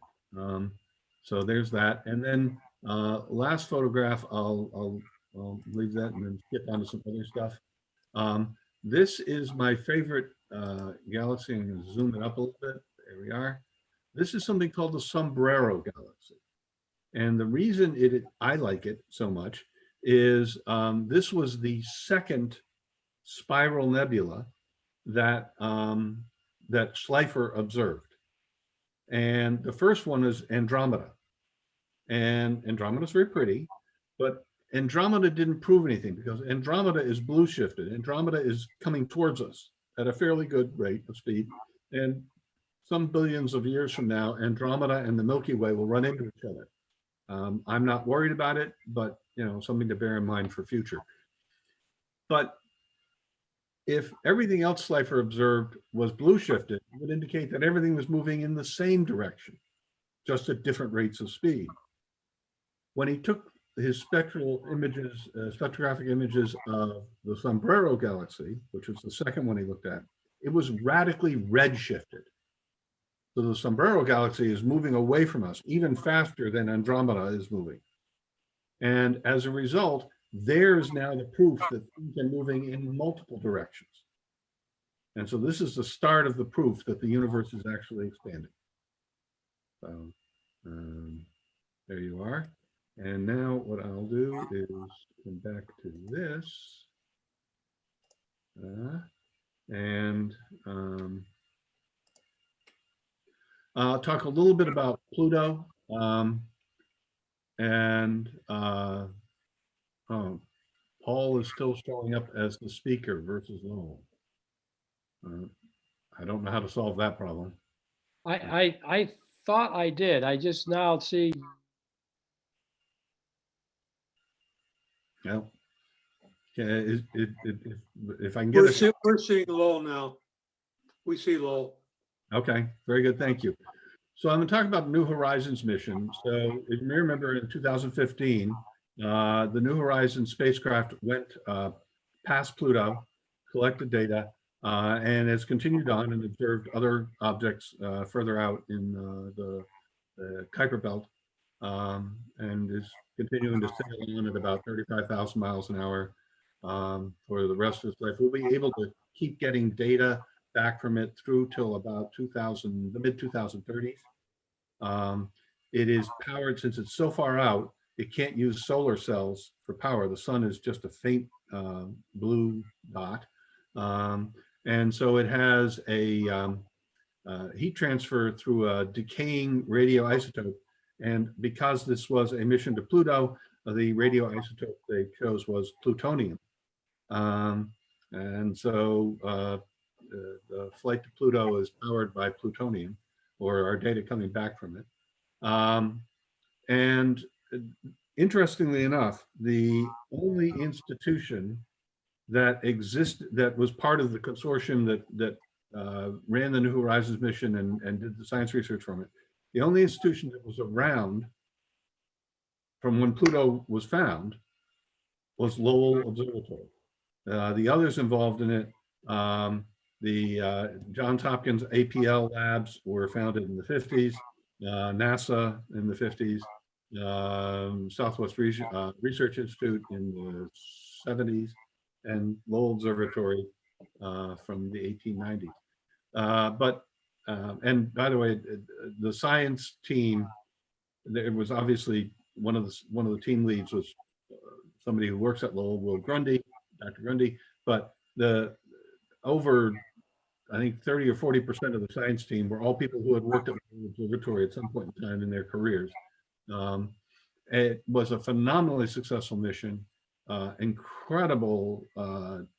So there's that. And then last photograph, I'll leave that and then skip on to some other stuff. This is my favorite galaxy. I'm going to zoom it up a little bit. There we are. This is something called the Sombrero Galaxy. And the reason I like it so much is this was the second spiral nebula that Schleifer observed. And the first one is Andromeda. And Andromeda is very pretty, but Andromeda didn't prove anything because Andromeda is blue shifted. Andromeda is coming towards us at a fairly good rate of speed. And some billions of years from now, Andromeda and the Milky Way will run into each other. I'm not worried about it, but something to bear in mind for future. But if everything else Schleifer observed was blue shifted, it would indicate that everything was moving in the same direction, just at different rates of speed. When he took his spectrographic images of the Sombrero Galaxy, which was the second one he looked at, it was radically red shifted. So the Sombrero Galaxy is moving away from us even faster than Andromeda is moving. And as a result, there's now the proof that things are moving in multiple directions. And so this is the start of the proof that the universe is actually expanding. So there you are. And now what I'll do is come back to this. I'll talk a little bit about Pluto. Paul is still showing up as the speaker versus Lowell. I don't know how to solve that problem. I thought I did. I just now see. Yeah. If I can get We're seeing Lowell now. We see Lowell. Okay, very good. Thank you. So I'm going to talk about the New Horizons mission. So if you may remember in 2015, the New Horizons spacecraft went past Pluto, collected data, and has continued on and observed other objects further out in the Kuiper Belt, and is continuing to sail on at about 35,000 miles an hour for the rest of its life. We'll be able to keep getting data back from it through till about the mid 2030s. It is powered, since it's so far out, it can't use solar cells for power. The sun is just a faint blue dot. And so it has a heat transfer through a decaying radioisotope. And because this was a mission to Pluto, the radioisotope they chose was plutonium. And so the flight to Pluto is powered by plutonium, or our data coming back from it. And interestingly enough, the only institution that was part of the consortium that ran the New Horizons mission and did the science research from it, the only institution that was around from when Pluto was found was Lowell Observatory. The others involved in it, the Johns Hopkins APL labs were founded in the 50s, NASA in the 50s, Southwest Research Institute in the 70s, and Lowell Observatory from the 1890s. And by the way, the science team, it was obviously one of the team leads was somebody who works at Lowell, Will Grundy, Dr. Grundy, but over, I think 30 or 40% of the science team were all people who had worked at the observatory at some point in time in their careers. It was a phenomenally successful mission, incredible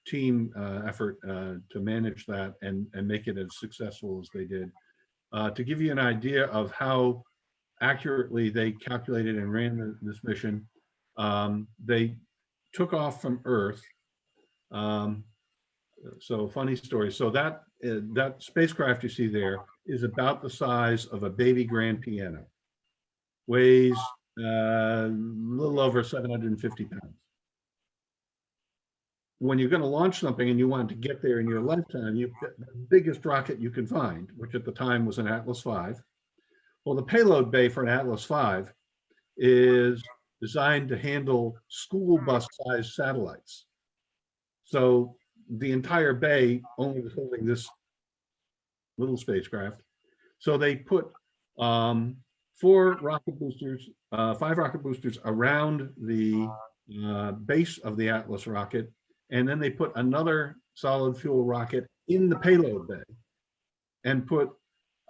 team effort to manage that and make it as successful as they did. To give you an idea of how accurately they calculated and ran this mission, they took off from Earth. So funny story. So that spacecraft you see there is about the size of a baby grand piano. Weighs a little over 750 pounds. When you're going to launch something and you want to get there in your lifetime, you get the biggest rocket you can find, which at the time was an Atlas V. Well, the payload bay for an Atlas V is designed to handle school bus sized satellites. So the entire bay only was holding this little spacecraft. So they put 5 rocket boosters around the base of the Atlas rocket, and then they put another solid fuel rocket in the payload bay and put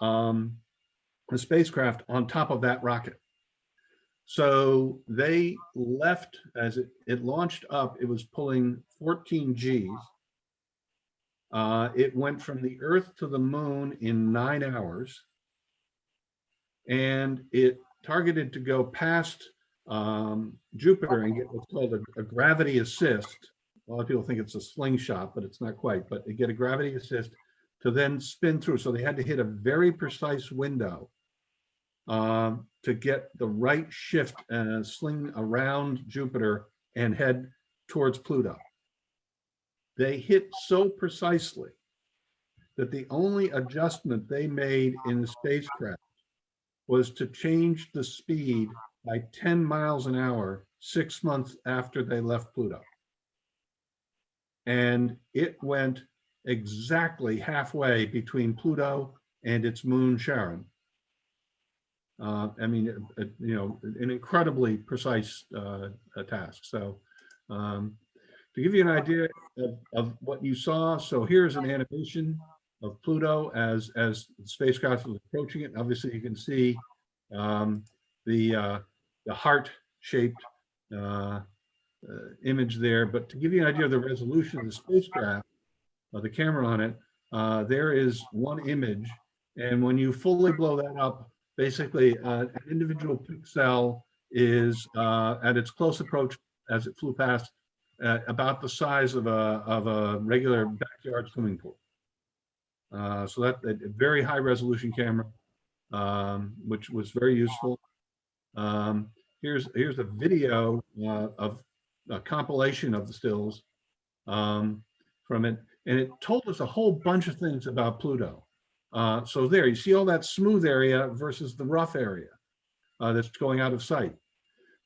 the spacecraft on top of that rocket. So they left, as it launched up, it was pulling 14 Gs. It went from the Earth to the moon in 9 hours, and it targeted to go past Jupiter and get what's called a gravity assist. A lot of people think it's a slingshot, but it's not quite, but they get a gravity assist to then spin through. So they had to hit a very precise window to get the right shift and sling around Jupiter and head towards Pluto. They hit so precisely that the only adjustment they made in the spacecraft was to change the speed by 10 miles an hour 6 months after they left Pluto. And it went exactly halfway between Pluto and its moon Charon. I mean, an incredibly precise task. So to give you an idea of what you saw, so here's an animation of Pluto as the spacecraft was approaching it. Obviously, you can see the heart-shaped image there. But to give you an idea of the resolution of the spacecraft, the camera on it, there is one image. And when you fully blow that up, basically an individual pixel is at its close approach as it flew past about the size of a regular backyard swimming pool. So that a very high resolution camera, which was very useful. Here's a video of a compilation of the stills from it, and it told us a whole bunch of things about Pluto. So there, you see all that smooth area versus the rough area that's going out of sight.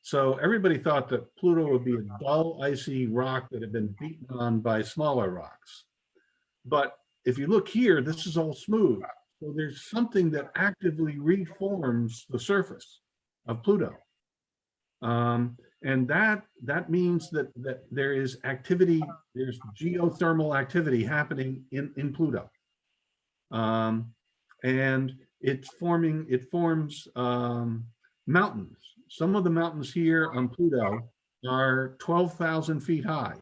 So everybody thought that Pluto would be a dull, icy rock that had been beaten on by smaller rocks. But if you look here, this is all smooth. So there's something that actively reforms the surface of Pluto. And that means that there is activity, there's geothermal activity happening in Pluto. and it forms mountains. Some of the mountains here on Pluto are 12,000 feet high,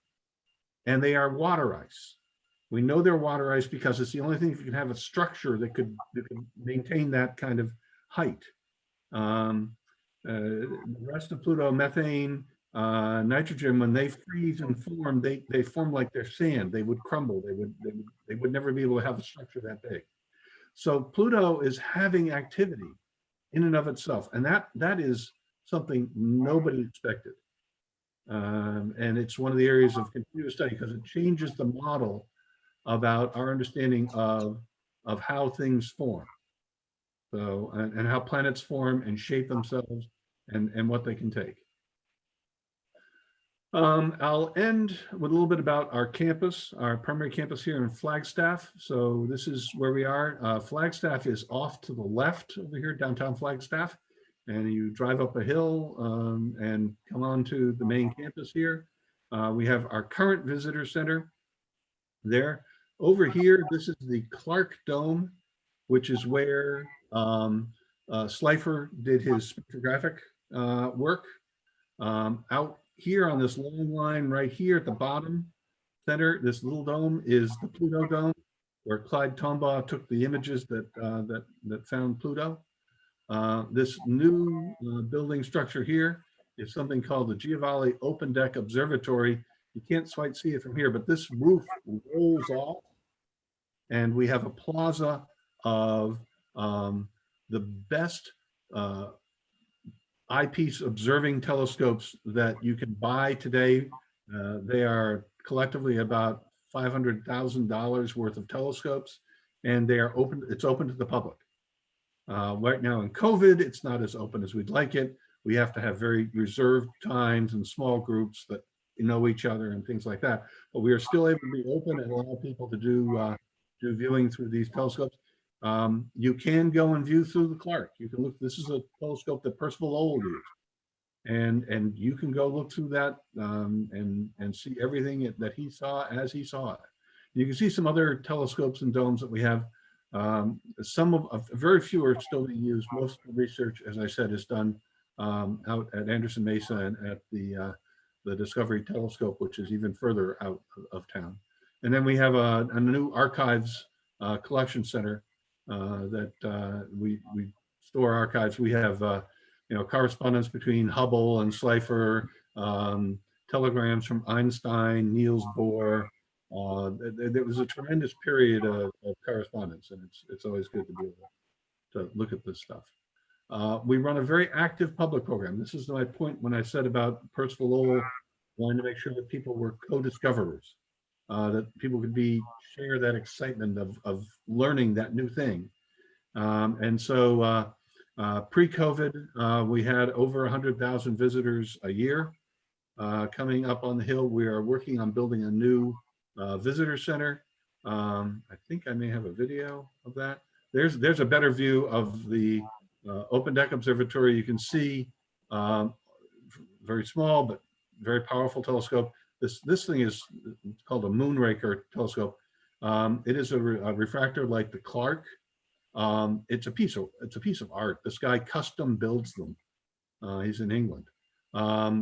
and they are water ice. We know they're water ice because it's the only thing that can have a structure that could maintain that kind of height. The rest of Pluto, methane, nitrogen, when they freeze and form, they form like they're sand. They would crumble. They would never be able to have a structure that big. So Pluto is having activity in and of itself, and that is something nobody expected. And it's one of the areas of continuous study because it changes the model about our understanding of how things form. So, and how planets form and shape themselves and what they can take. I'll end with a little bit about our campus, our primary campus here in Flagstaff. So this is where we are. Flagstaff is off to the left over here, downtown Flagstaff. And you drive up a hill and come on to the main campus here. We have our current visitor center there. Over here, this is the Clark Dome, which is where Slifer did his spectrographic work. Out here on this long line right here at the bottom center, this little dome is the Pluto dome, where Clyde Tombaugh took the images that found Pluto. This new building structure here is something called the Giovanni Open Deck Observatory. You can't quite see it from here, but this roof rolls off, and we have a plaza of the best eyepiece observing telescopes that you can buy today. They are collectively about $500,000 worth of telescopes, and they are open. It's open to the public. Right now in COVID, it's not as open as we'd like it. We have to have very reserved times and small groups that know each other and things like that. But we are still able to be open and allow people to do viewing through these telescopes. You can go and view through the Clark. You can look. This is a telescope that Percival Lowell used, and you can go look through that and see everything that he saw as he saw it. You can see some other telescopes and domes that we have. Some of very few are still being used. Most of the research, as I said, is done out at Anderson Mesa and at the Discovery Telescope, which is even further out of town. And then we have a new archives collection center that we store archives. We have correspondence between Hubble and Slifer, telegrams from Einstein, Niels Bohr. There was a tremendous period of correspondence, and it's always good to be able to look at this stuff. We run a very active public program. This is my point when I said about Percival Lowell wanting to make sure that people were co-discoverers, that people could share that excitement of learning that new thing. And so pre-COVID, we had over 100,000 visitors a year. Coming up on the hill, we are working on building a new visitor center. I think I may have a video of that. There's a better view of the Open Deck Observatory. You can see very small but very powerful telescope. This thing is called a Moonraker telescope. It is a refractor like the Clark. It's a piece of art. This guy custom builds them. He's in England.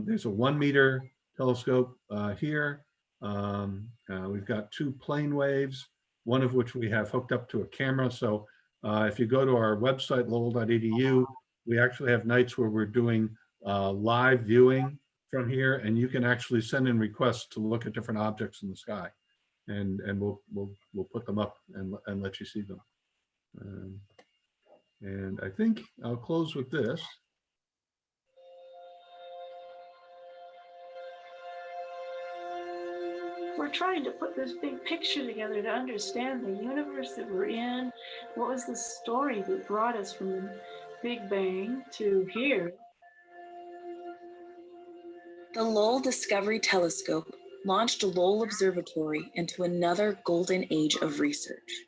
There's a 1 meter telescope here. We've got 2 plane waves, one of which we have hooked up to a camera. So if you go to our website, lowell.edu, we actually have nights where we're doing live viewing from here, and you can actually send in requests to look at different objects in the sky, and we'll put them up and let you see them. And I think I'll close with this. We're trying to put this big picture together to understand the universe that we're in. What was the story that brought us from the Big Bang to here? The Lowell Discovery Telescope launched Lowell Observatory into another golden age of research.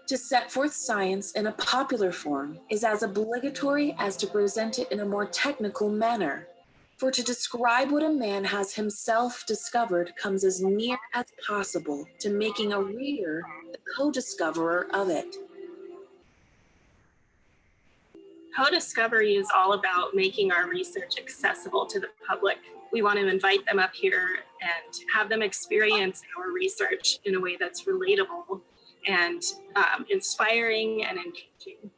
To set forth science in a popular form is as obligatory as to present it in a more technical manner. For to describe what a man has himself discovered comes as near as possible to making a reader the co-discoverer of it. Co-discovery is all about making our research accessible to the public. We want to invite them up here and have them experience our research in a way that's relatable and inspiring and engaging.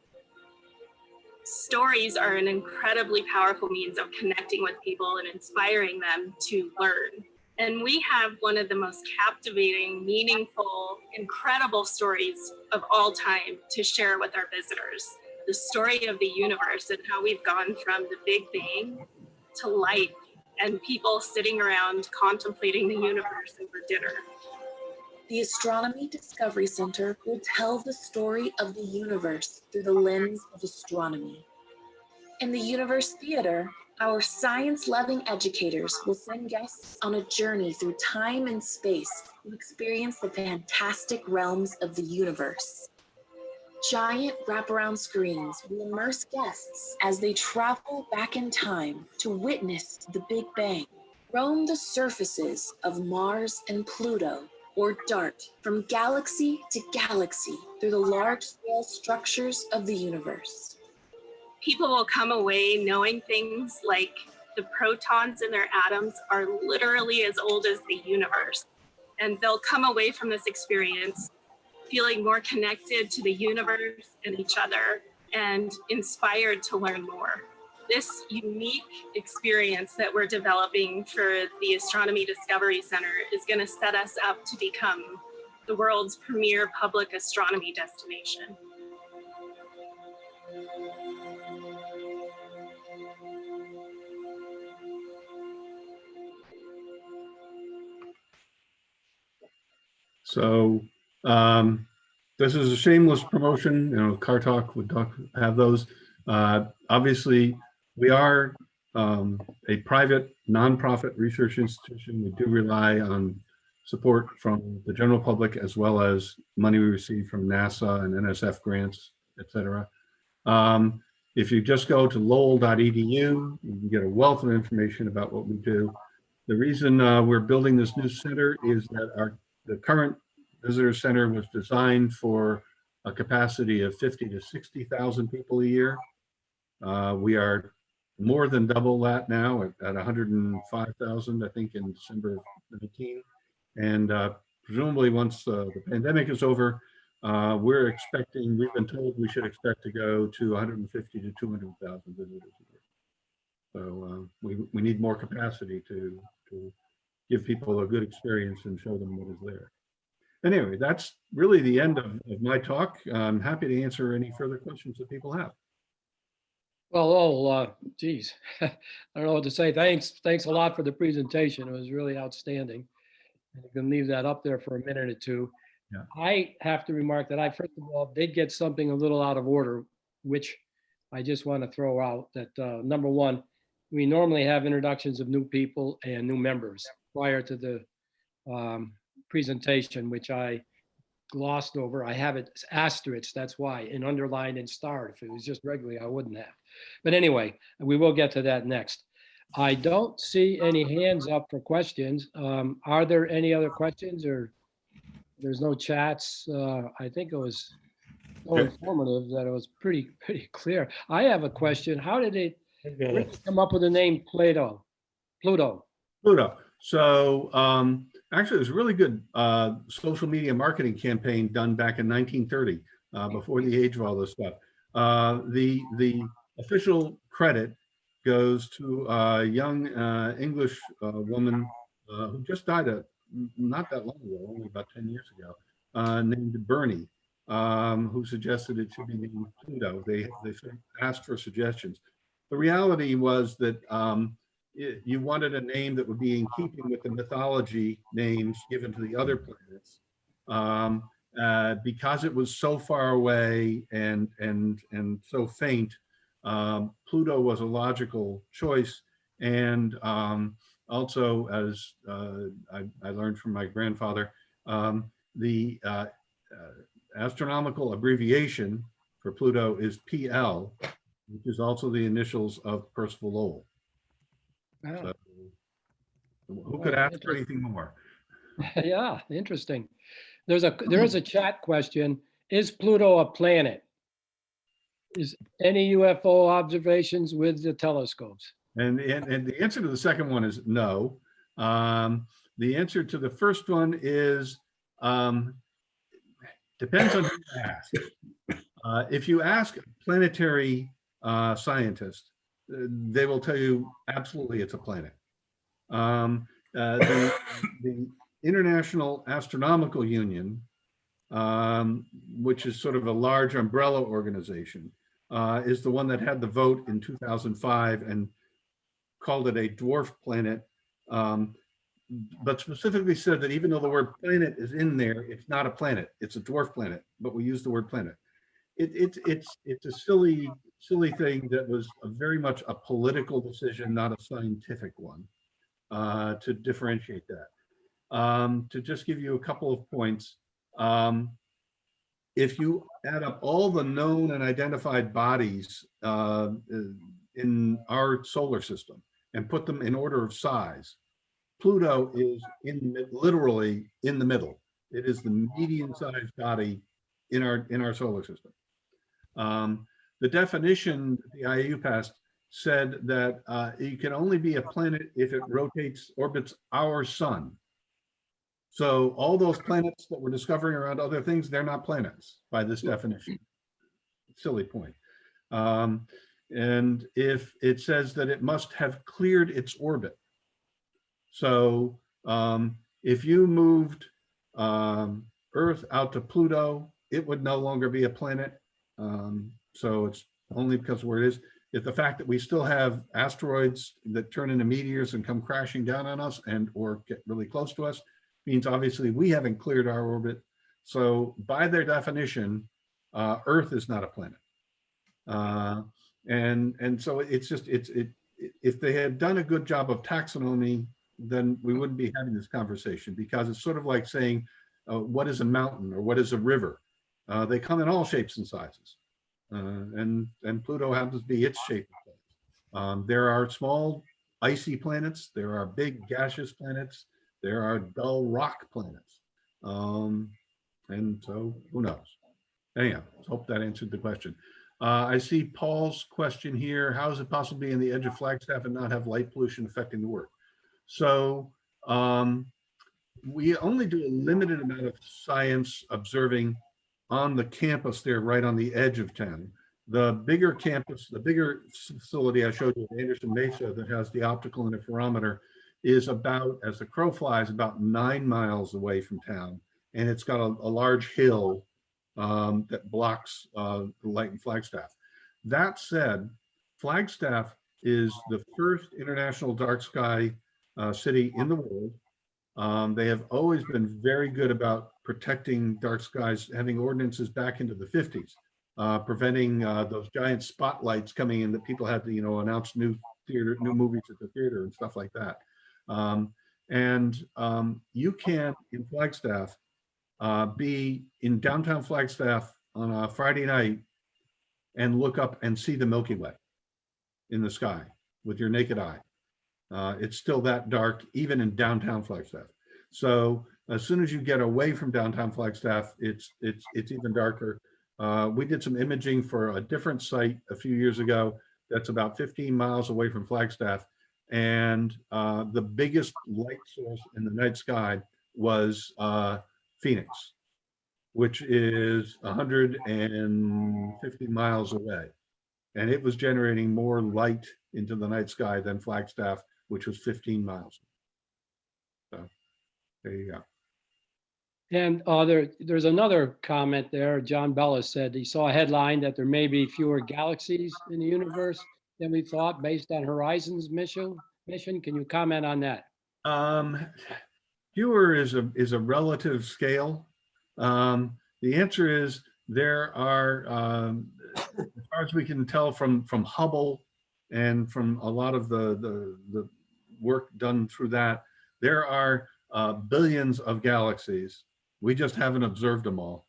Stories are an incredibly powerful means of connecting with people and inspiring them to learn. And we have one of the most captivating, meaningful, incredible stories of all time to share with our visitors. The story of the universe and how we've gone from the Big Bang to light and people sitting around contemplating the universe over dinner. The Astronomy Discovery Center will tell the story of the universe through the lens of astronomy. In the Universe Theater, our science-loving educators will send guests on a journey through time and space to experience the fantastic realms of the universe. Giant wraparound screens will immerse guests as they travel back in time to witness the Big Bang, roam the surfaces of Mars and Pluto, or dart from galaxy to galaxy through the large-scale structures of the universe. People will come away knowing things like the protons in their atoms are literally as old as the universe. And they'll come away from this experience feeling more connected to the universe and each other and inspired to learn more. This unique experience that we're developing for the Astronomy Discovery Center is going to set us up to become the world's premier public astronomy destination. So this is a shameless promotion. You know, Car Talk would have those. Obviously, we are a private nonprofit research institution. We do rely on support from the general public as well as money we receive from NASA and NSF grants, etc. If you just go to lowell.edu, you can get a wealth of information about what we do. The reason we're building this new center is that the current visitor center was designed for a capacity of 50 to 60,000 people a year. We are more than double that now at 105,000, I think, in December of 19. And presumably once the pandemic is over, we've been told we should expect to go to 150 to 200,000 visitors a year. So we need more capacity to give people a good experience and show them what is there. Anyway, that's really the end of my talk. I'm happy to answer any further questions that people have. Well, geez, I don't know what to say. Thanks a lot for the presentation. It was really outstanding. And you can leave that up there for a minute or two. Yeah. I have to remark that I, first of all, did get something a little out of order, which I just want to throw out that number one, we normally have introductions of new people and new members prior to the presentation, which I glossed over. I have it asterisk, that's why, and underlined and starred. If it was just regularly, I wouldn't have. But anyway, we will get to that next. I don't see any hands up for questions. Are there any other questions, or there's no chats? I think it was so informative that it was pretty clear. I have a question. How did it come up with the name Pluto? Pluto. So actually, it was a really good social media marketing campaign done back in 1930, before the age of all this stuff. The official credit goes to a young English woman who just died not that long ago, only about 10 years ago, named Bernie, who suggested it should be named Pluto. They asked for suggestions. The reality was that you wanted a name that would be in keeping with the mythology names given to the other planets, because it was so far away and so faint. Pluto was a logical choice, and also, as I learned from my grandfather, the astronomical abbreviation for Pluto is PL, which is also the initials of Percival Lowell. Wow. So, who could ask for anything more? Yeah, interesting. There is a chat question. Is Pluto a planet? is any UFO observations with the telescopes? And the answer to the second one is no. The answer to the first one is depends on who you ask. If you ask planetary scientists, they will tell you absolutely it's a planet. The International Astronomical Union, which is sort of a large umbrella organization, is the one that had the vote in 2005 and called it a dwarf planet, but specifically said that even though the word planet is in there, it's not a planet, it's a dwarf planet, but we use the word planet. It's a silly thing that was very much a political decision, not a scientific one, to differentiate that. To just give you a couple of points, if you add up all the known and identified bodies in our solar system and put them in order of size, Pluto is literally in the middle. It is the median-sized body in our solar system. The definition the IAU passed said that it can only be a planet if it orbits our sun. So all those planets that we're discovering around other things, they're not planets by this definition. Silly point. And if it says that it must have cleared its orbit. So if you moved Earth out to Pluto, it would no longer be a planet. So it's only because of where it is. If the fact that we still have asteroids that turn into meteors and come crashing down on us or get really close to us, means obviously we haven't cleared our orbit. So by their definition, Earth is not a planet. And so if they had done a good job of taxonomy, then we wouldn't be having this conversation, because it's sort of like saying, what is a mountain or what is a river? They come in all shapes and sizes. And Pluto happens to be its shape. There are small icy planets. There are big gaseous planets. There are dull rock planets. And so who knows? Anyhow, hope that answered the question. I see Paul's question here. How is it possible to be in the edge of Flagstaff and not have light pollution affecting the work? So we only do a limited amount of science observing on the campus there, right on the edge of town. The bigger campus, the bigger facility I showed you at Anderson Mesa that has the optical interferometer is about, as the crow flies, about 9 miles away from town. And it's got a large hill that blocks the light in Flagstaff. That said, Flagstaff is the first international dark sky city in the world. They have always been very good about protecting dark skies, having ordinances back into the 50s, preventing those giant spotlights coming in that people had to, announce new movies at the theater and stuff like that. You can, in Flagstaff, be in downtown Flagstaff on a Friday night and look up and see the Milky Way in the sky with your naked eye. It's still that dark, even in downtown Flagstaff. So as soon as you get away from downtown Flagstaff, it's even darker. We did some imaging for a different site a few years ago that's about 15 miles away from Flagstaff. And the biggest light source in the night sky was Phoenix, which is 150 miles away. And it was generating more light into the night sky than Flagstaff, which was 15 miles. So there you go. And there's another comment there. John Bellis said he saw a headline that there may be fewer galaxies in the universe than we thought based on Horizon's mission. Can you comment on that? Fewer is a relative scale. The answer is there are, as far as we can tell from Hubble and from a lot of the work done through that, there are billions of galaxies. We just haven't observed them all.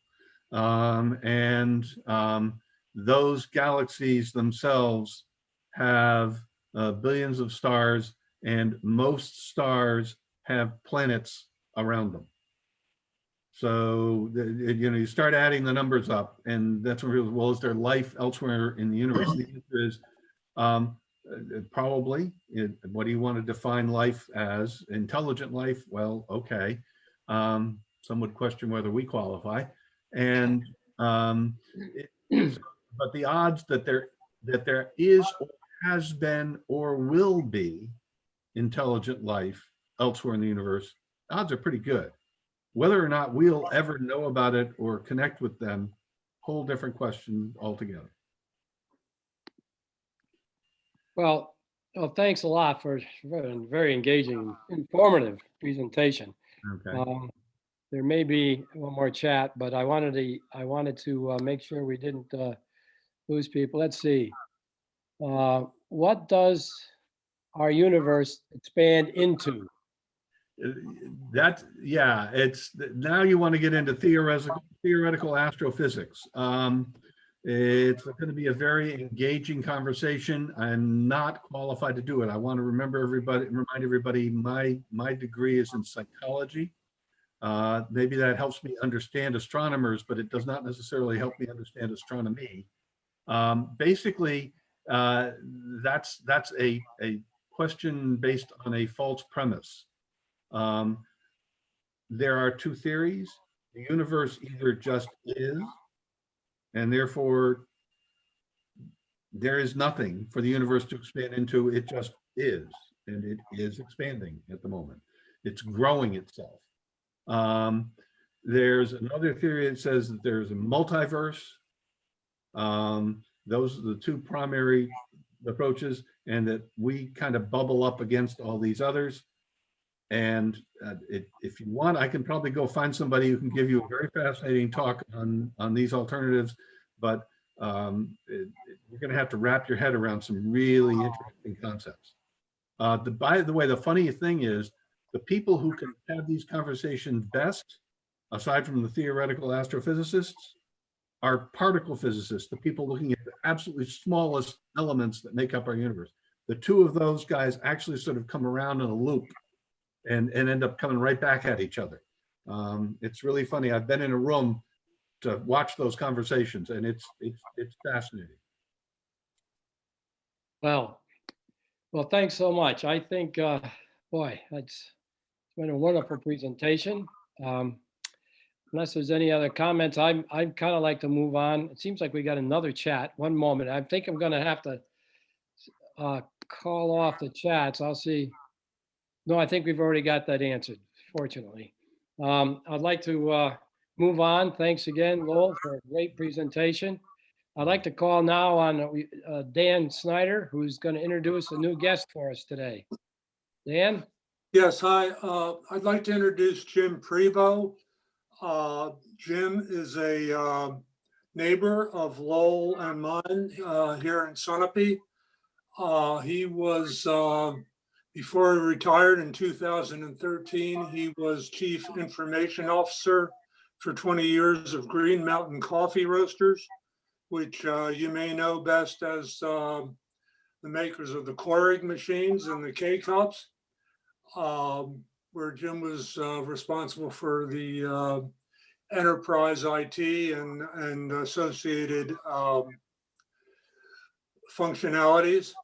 Those galaxies themselves have billions of stars, and most stars have planets around them. So, you start adding the numbers up, and that's when well, is there life elsewhere in the universe? The answer is probably. What do you want to define life as? Intelligent life? Well, okay. Some would question whether we qualify. And but the odds that there is or has been or will be intelligent life elsewhere in the universe, odds are pretty good. Whether or not we'll ever know about it or connect with them, whole different question altogether. Well, thanks a lot for a very engaging, informative presentation. Okay. There may be one more chat, but I wanted to make sure we didn't lose people. Let's see. What does our universe expand into? Yeah, it's now you want to get into theoretical astrophysics. It's going to be a very engaging conversation. I'm not qualified to do it. I want to remind everybody, my degree is in psychology. Maybe that helps me understand astronomers, but it does not necessarily help me understand astronomy. Basically, that's a question based on a false premise. There are two theories. The universe either just is, and therefore there is nothing for the universe to expand into. It just is, and it is expanding at the moment. It's growing itself. There's another theory that says that there's a multiverse. Those are the two primary approaches, and that we kind of bubble up against all these others. And if you want, I can probably go find somebody who can give you a very fascinating talk on these alternatives, but you're going to have to wrap your head around some really interesting concepts. By the way, the funny thing is, the people who can have these conversations best, aside from the theoretical astrophysicists, are particle physicists, the people looking at the absolutely smallest elements that make up our universe. The two of those guys actually sort of come around in a loop and end up coming right back at each other. It's really funny. I've been in a room to watch those conversations, and it's fascinating. Well, thanks so much. I think, boy, it's been a wonderful presentation. Unless there's any other comments, I'd kind of like to move on. It seems like we got another chat. One moment. I think I'm going to have to call off the chats. I'll see. No, I think we've already got that answered, fortunately. I'd like to move on. Thanks again, Lowell, for a great presentation. I'd like to call now on Dan Snyder, who's going to introduce a new guest for us today. Dan? Yes, hi. I'd like to introduce Jim Prevost. Jim is a neighbor of Lowell and mine here in Sunapee. He was, before he retired in 2013, he was Chief Information Officer for 20 years of Green Mountain Coffee Roasters, which you may know best as the makers of the Keurig machines and the K-Cups, where Jim was responsible for the enterprise IT and associated functionalities.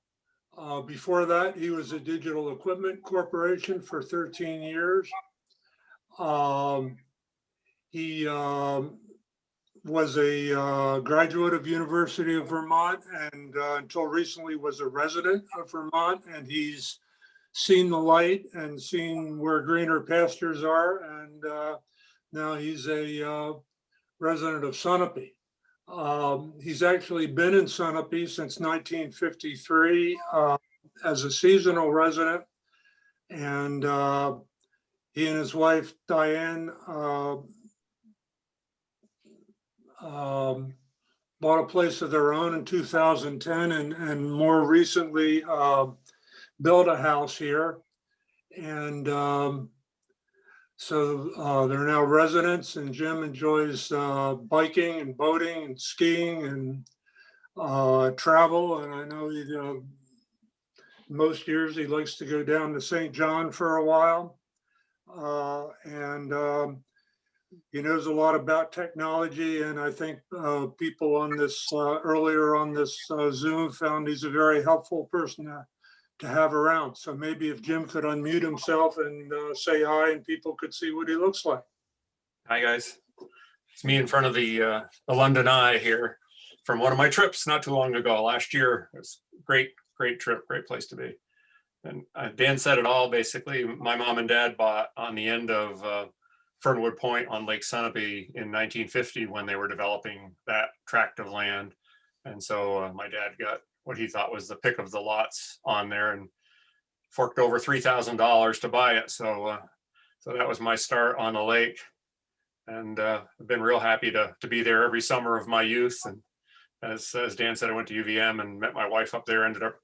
Before that, he was at Digital Equipment Corporation for 13 years. He was a graduate of University of Vermont, and until recently was a resident of Vermont, and he's seen the light and seen where greener pastures are, and now he's a resident of Sunapee. He's actually been in Sunapee since 1953 as a seasonal resident, and he and his wife Diane bought a place of their own in 2010, and more recently built a house here. And so they're now residents, and Jim enjoys biking and boating and skiing and travel. And I know most years he likes to go down to St. John for a while. He knows a lot about technology, and I think people on this earlier on this Zoom found he's a very helpful person to have around. So maybe if Jim could unmute himself and say hi, and people could see what he looks like. Hi, guys. It's me in front of the London Eye here from one of my trips not too long ago, last year. It was a great trip, great place to be. And Dan said it all, basically. My mom and dad bought on the end of Fernwood Point on Lake Sunapee in 1950 when they were developing that tract of land. And so my dad got what he thought was the pick of the lots on there and forked over $3,000 to buy it. So that was my start on the lake. And I've been real happy to be there every summer of my youth. And as Dan said, I went to UVM and met my wife up there, ended up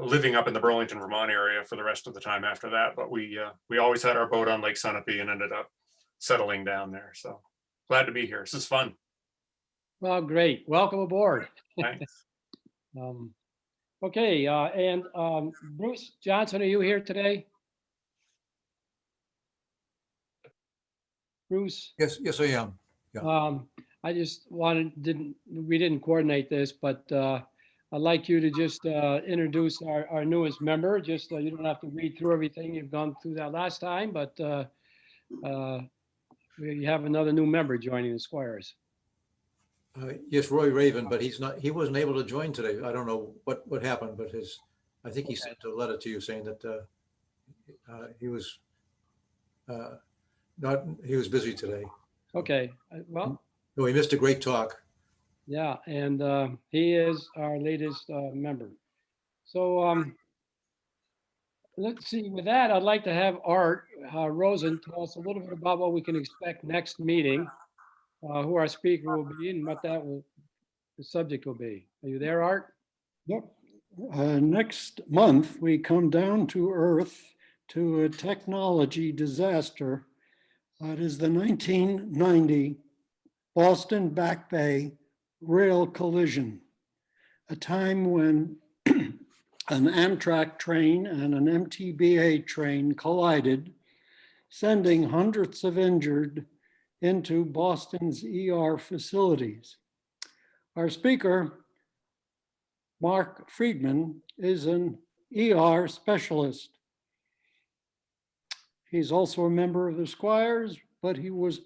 living up in the Burlington, Vermont area for the rest of the time after that. But we always had our boat on Lake Sunapee and ended up settling down there. So glad to be here. This is fun. Well, great. Welcome aboard. Thanks. Okay, and Bruce Johnson, are you here today? Bruce? Yes, I am. Yeah. I just we didn't coordinate this, but I'd like you to just introduce our newest member. Just you don't have to read through everything. You've gone through that last time, but we have another new member joining the Squires. Yes, Roy Raven, but he wasn't able to join today. I don't know what happened, but I think he sent a letter to you saying that he was busy today. Okay, well. No, he missed a great talk. Yeah, and he is our latest member. So let's see, with that, I'd like to have Art Rosen tell us a little bit about what we can expect next meeting, who our speaker will be and what the subject will be. Are you there, Art? Yep. Next month, we come down to Earth to a technology disaster. It is the 1990 Boston Back Bay rail collision, a time when an Amtrak train and an MTBA train collided, sending hundreds of injured into Boston's ER facilities. Our speaker, Mark Friedman, is an ER specialist. He's also a member of the Squires, but he was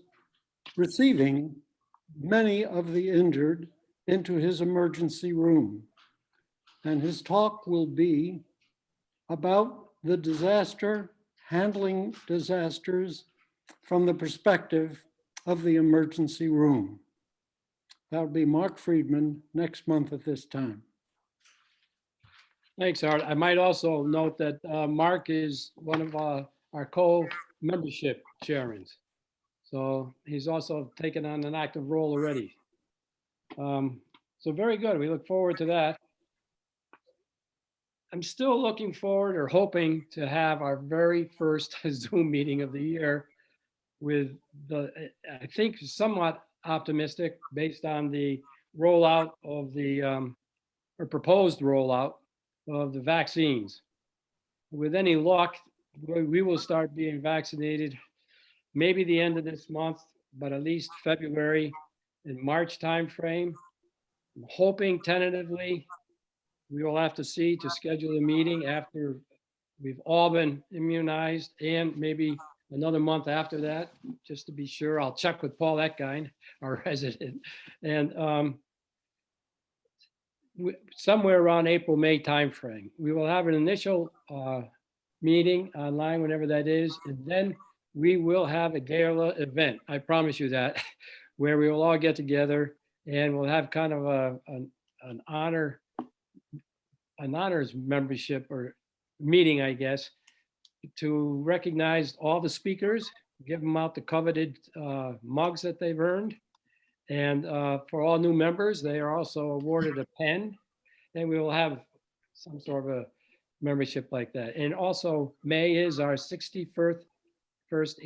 receiving many of the injured into his emergency room. And his talk will be about the disaster, handling disasters from the perspective of the emergency room. That will be Mark Friedman next month at this time. Thanks, Art. I might also note that Mark is one of our co-membership chairmen. So he's also taken on an active role already. So very good. We look forward to that. I'm still looking forward or hoping to have our very first Zoom meeting of the year with I think somewhat optimistic based on the rollout of the, or proposed rollout of the vaccines. With any luck, we will start being vaccinated maybe the end of this month, but at least February and March timeframe. I'm hoping tentatively we will have to see to schedule a meeting after we've all been immunized and maybe another month after that, just to be sure. I'll check with Paul Etkind, our resident. And somewhere around April, May timeframe, we will have an initial meeting online, whenever that is, and then we will have a gala event. I promise you that, where we will all get together and we'll have kind of an honors membership or meeting, I guess, to recognize all the speakers, give them out the coveted mugs that they've earned. And for all new members, they are also awarded a pen, and we will have some sort of a membership like that. And also May is our 61st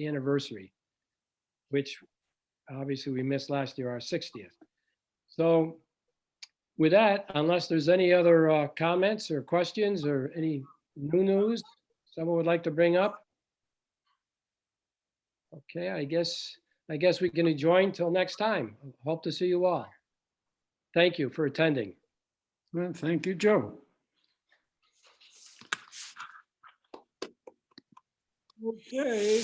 anniversary, which obviously we missed last year, our 60th. So with that, unless there's any other comments or questions or any new news someone would like to bring up. Okay, I guess I guess we can adjourn till next time. Hope to see you all. Thank you for attending. Well, thank you, Joe. Okay.